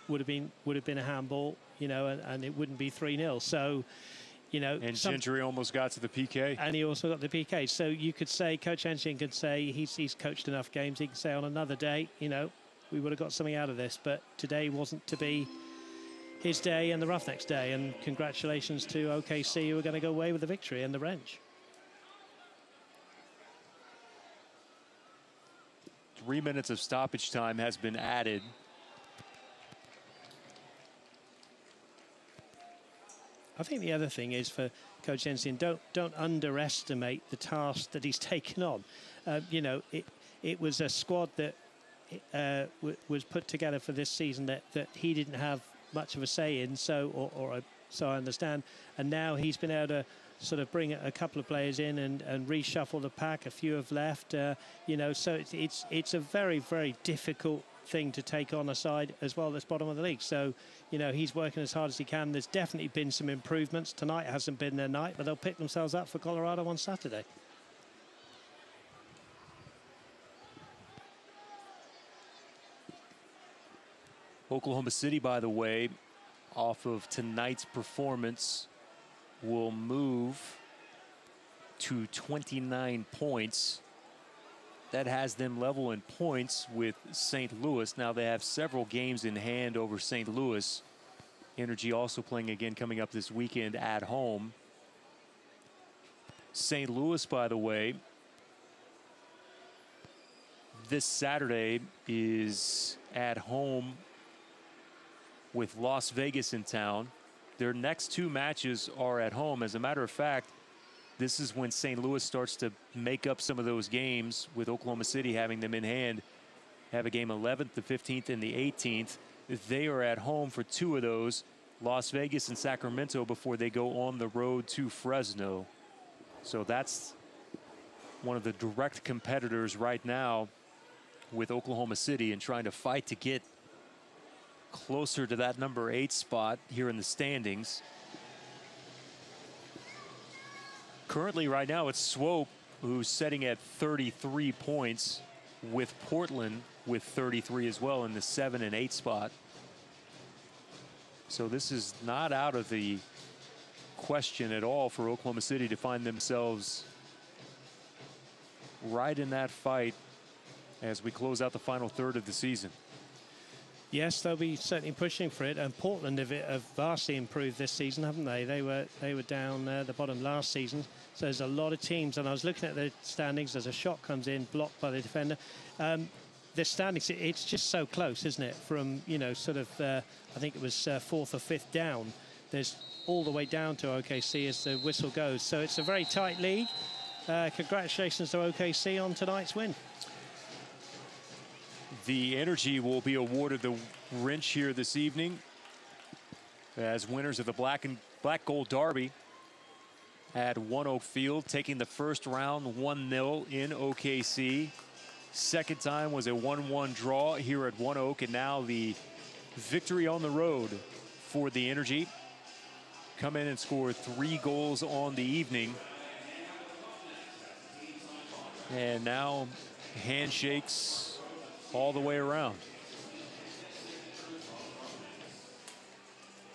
would have been a handball, you know, and it wouldn't be 3-0. So, you know,
and Gentry almost got to the PK.
And he also got the PK. So you could say, Coach Ensign could say he's coached enough games. He can say on another day, you know, we would have got something out of this. But today wasn't to be his day and the Roughnecks' day. And congratulations to OKC, who are going to go away with the victory and the wrench.
3 minutes of stoppage time has been added.
I think the other thing is for Coach Ensign, don't underestimate the task that he's taken on. You know, it was a squad that was put together for this season that he didn't have much of a say in, so I understand. And now he's been able to sort of bring a couple of players in and reshuffle the pack. A few have left, you know, so it's a very, very difficult thing to take on a side as well that's bottom of the league. So, you know, he's working as hard as he can. There's definitely been some improvements. Tonight hasn't been their night, but they'll pick themselves up for Colorado on Saturday.
Oklahoma City, by the way, off of tonight's performance, will move to 29 points. That has them level in points with St. Louis. Now they have several games in hand over St. Louis. Energy also playing again coming up this weekend at home. St. Louis, by the way, this Saturday is at home with Las Vegas in town. Their next two matches are at home. As a matter of fact, this is when St. Louis starts to make up some of those games, with Oklahoma City having them in hand. Have a game 11th, the 15th, and the 18th. They are at home for two of those, Las Vegas and Sacramento, before they go on the road to Fresno. So that's one of the direct competitors right now with Oklahoma City, and trying to fight to get closer to that number 8 spot here in the standings. Currently, right now, it's Swope who's setting at 33 points, with Portland with 33 as well in the 7 and 8 spot. So this is not out of the question at all for Oklahoma City to find themselves right in that fight as we close out the final third of the season.
Yes, they'll be certainly pushing for it. And Portland have vastly improved this season, haven't they? They were down the bottom last season. So there's a lot of teams. And I was looking at the standings as a shot comes in, blocked by the defender. The standings, it's just so close, isn't it? From, you know, sort of, I think it was 4th or 5th down. There's all the way down to OKC as the whistle goes. So it's a very tight league. Congratulations to OKC on tonight's win.
The Energy will be awarded the wrench here this evening as winners of the Black Gold Derby at One Oak Field, taking the first round 1-0 in OKC. Second time was a 1-1 draw here at One Oak, and now the victory on the road for the Energy. Come in and score 3 goals on the evening. And now handshakes all the way around.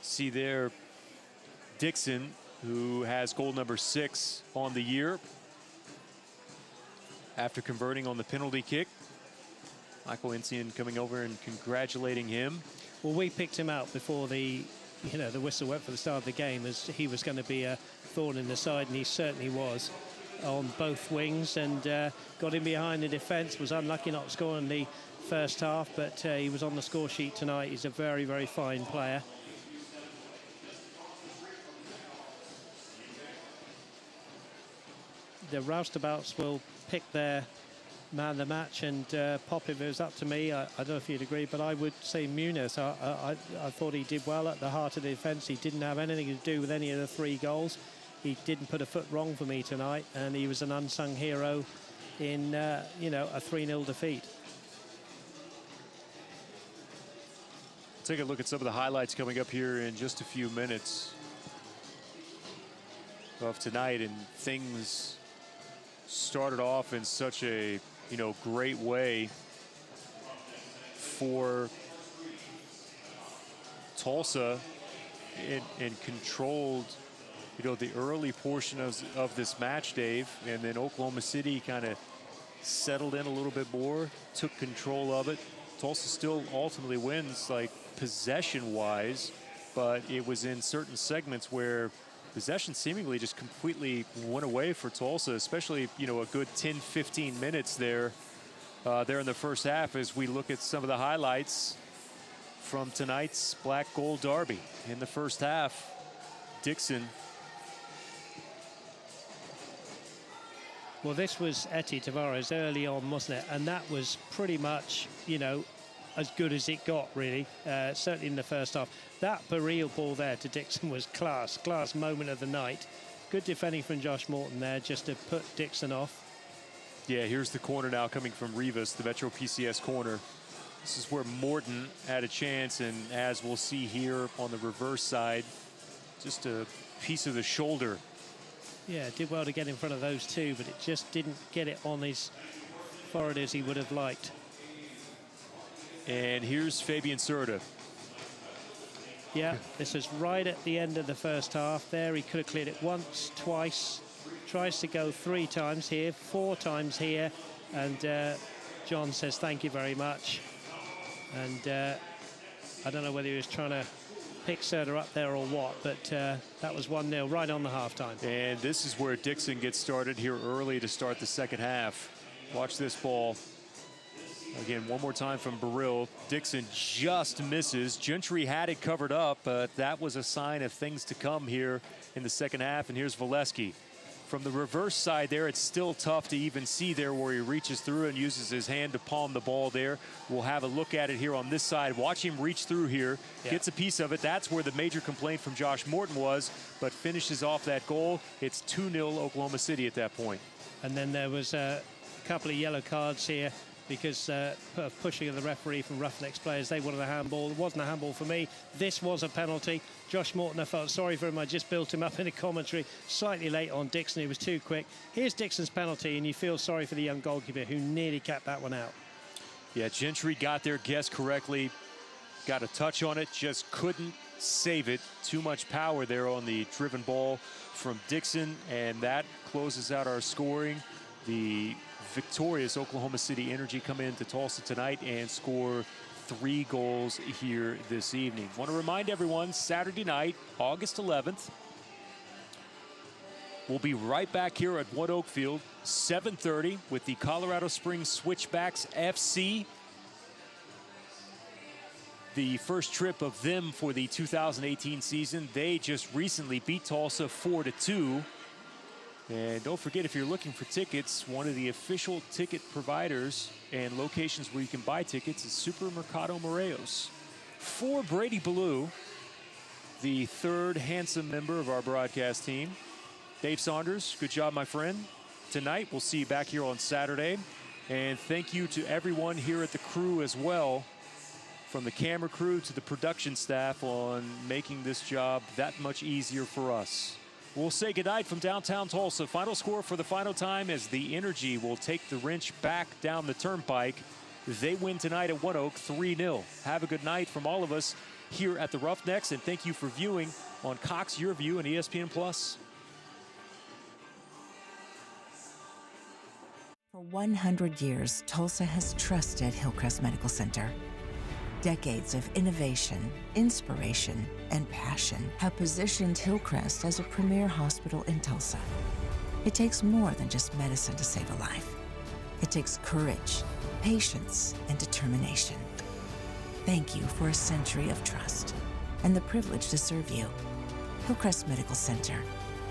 See there Dixon, who has goal number 6 on the year after converting on the penalty kick. Michael Ensign coming over and congratulating him.
Well, we picked him out before the whistle went for the start of the game, as he was going to be a thorn in the side, and he certainly was on both wings, and got him behind the defence. Was unlucky not to score in the first half, but he was on the score sheet tonight. He's a very, very fine player. the roustabouts will pick their man of the match, and Pop, if it was up to me, I don't know if you'd agree, but I would say Muniz. I thought he did well at the heart of the defence. He didn't have anything to do with any of the 3 goals. He didn't put a foot wrong for me tonight, and he was an unsung hero in, you know, a 3-0 defeat.
Take a look at some of the highlights coming up here in just a few minutes of tonight, and things started off in such a, you know, great way for Tulsa, and controlled, you know, the early portion of this match, Dave, and then Oklahoma City kind of settled in a little bit more, took control of it. Tulsa still ultimately wins, like, possession-wise, but it was in certain segments where possession seemingly just completely went away for Tulsa, especially, you know, a good 10-15 minutes there in the first half, as we look at some of the highlights from tonight's Black Gold Derby. In the first half, Dixon.
Well, this was Eti Tavares early on, wasn't it? And that was pretty much, you know, as good as it got, really, certainly in the first half. That Baril ball there to Dixon was class moment of the night. Good defending from Josh Morton there, just to put Dixon off.
Yeah, here's the corner now coming from Rivas, the Metro PCS corner. This is where Morton had a chance, and as we'll see here on the reverse side, just a piece of the shoulder.
Yeah, did well to get in front of those two, but it just didn't get it on his forehead as he would have liked.
And here's Fabian Serta.
Yeah, this was right at the end of the first half there. He could have cleared it once, twice. Tries to go 3 times here, 4 times here. And John says thank you very much. And I don't know whether he was trying to pick Serta up there or what, but that was 1-0 right on the halftime.
And this is where Dixon gets started here early to start the second half. Watch this ball. Again, one more time from Baril. Dixon just misses. Gentry had it covered up, but that was a sign of things to come here in the second half. And here's Valesky. From the reverse side there, it's still tough to even see there where he reaches through and uses his hand to palm the ball there. We'll have a look at it here on this side. Watch him reach through here, gets a piece of it. That's where the major complaint from Josh Morton was, but finishes off that goal. It's 2-0 Oklahoma City at that point.
And then there was a couple of yellow cards here because of pushing of the referee from Roughnecks players. They wanted a handball. It wasn't a handball for me. This was a penalty. Josh Morton, I felt sorry for him. I just built him up in a commentary slightly late on Dixon. He was too quick. Here's Dixon's penalty, and you feel sorry for the young goalkeeper who nearly capped that one out.
Yeah, Gentry got there, guessed correctly, got a touch on it, just couldn't save it. Too much power there on the driven ball from Dixon, and that closes out our scoring. The victorious Oklahoma City Energy come into Tulsa tonight and score 3 goals here this evening. Want to remind everyone, Saturday night, August 11th, we'll be right back here at One Oak Field, 7:30 with the Colorado Springs Switchbacks FC. The first trip of them for the 2018 season. They just recently beat Tulsa 4-2. And don't forget, if you're looking for tickets, one of the official ticket providers and locations where you can buy tickets is Supermercado Morelos. For Brady Ballou, the 3rd handsome member of our broadcast team, Dave Saunders, good job, my friend. Tonight, we'll see you back here on Saturday. And thank you to everyone here at the crew as well, from the camera crew to the production staff, on making this job that much easier for us. We'll say goodnight from downtown Tulsa. Final score for the final time as the Energy will take the wrench back down the turnpike. They win tonight at One Oak 3-0. Have a good night from all of us here at the Roughnecks, and thank you for viewing on Cox Your View and ESPN+.
For 100 years, Tulsa has trusted Hillcrest Medical Center. Decades of innovation, inspiration, and passion have positioned Hillcrest as a premier hospital in Tulsa. It takes more than just medicine to save a life. It takes courage, patience, and determination. Thank you for a century of trust and the privilege to serve you. Hillcrest Medical Center,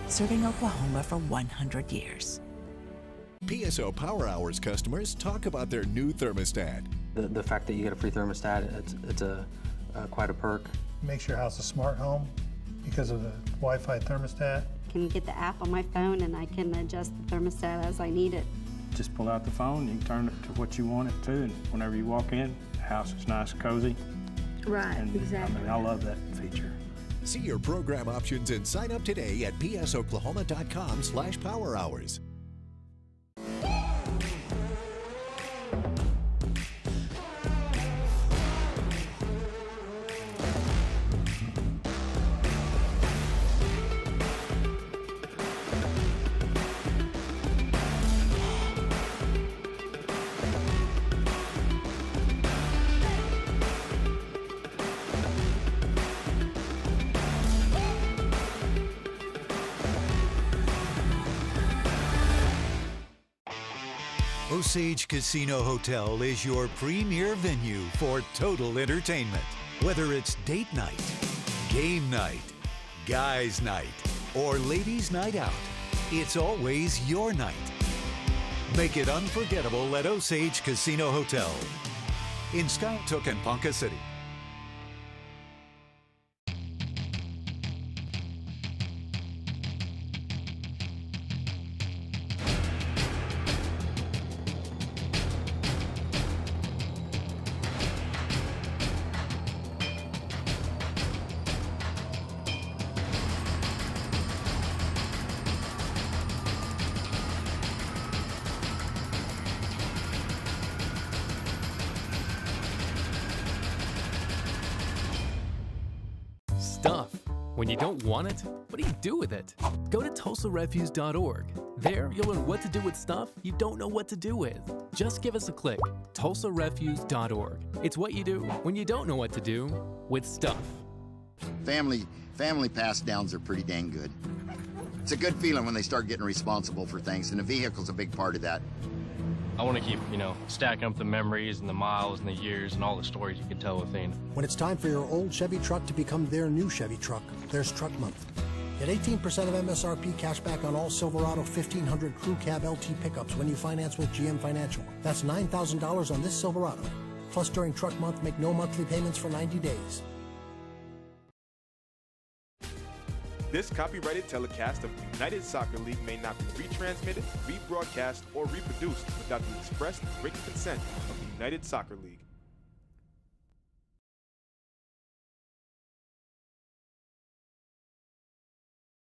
serving Oklahoma for 100 years.
PSO Power Hours customers talk about their new thermostat.
The fact that you get a free thermostat, it's quite a perk.
Makes your house a smart home because of the Wi-Fi thermostat.
Can get the app on my phone and I can adjust the thermostat as I need it.
Just pull out the phone, you can turn it to what you want it to, and whenever you walk in, the house is nice and cozy.
Right,
and,
exactly.
I mean, I love that feature.
See your program options and sign up today at psoklahoma.com/power hours. Osage Casino Hotel is your premier venue for total entertainment. Whether it's date night, game night, guys night, or ladies night out, it's always your night. Make it unforgettable at Osage Casino Hotel in Skiatook and Ponca City.
Stuff. When you don't want it, what do you do with it? Go to TulsaRefuse.org. There, you'll learn what to do with stuff you don't know what to do with. Just give us a click. TulsaRefuse.org. It's what you do when you don't know what to do with stuff.
Family pass downs are pretty dang good. It's a good feeling when they start getting responsible for things, and the vehicle's a big part of that.
I want to keep, stacking up the memories and the miles and the years and all the stories you can tell with Athena.
When it's time for your old Chevy truck to become their new Chevy truck, there's Truck Month. Get 18% of MSRP cash back on all Silverado 1500 Crew Cab LT pickups when you finance with GM Financial. That's $9,000 on this Silverado. Plus, during Truck Month, make no monthly payments for 90 days.
This copyrighted telecast of the United Soccer League may not be retransmitted, rebroadcast, or reproduced without the express written consent of the United Soccer League.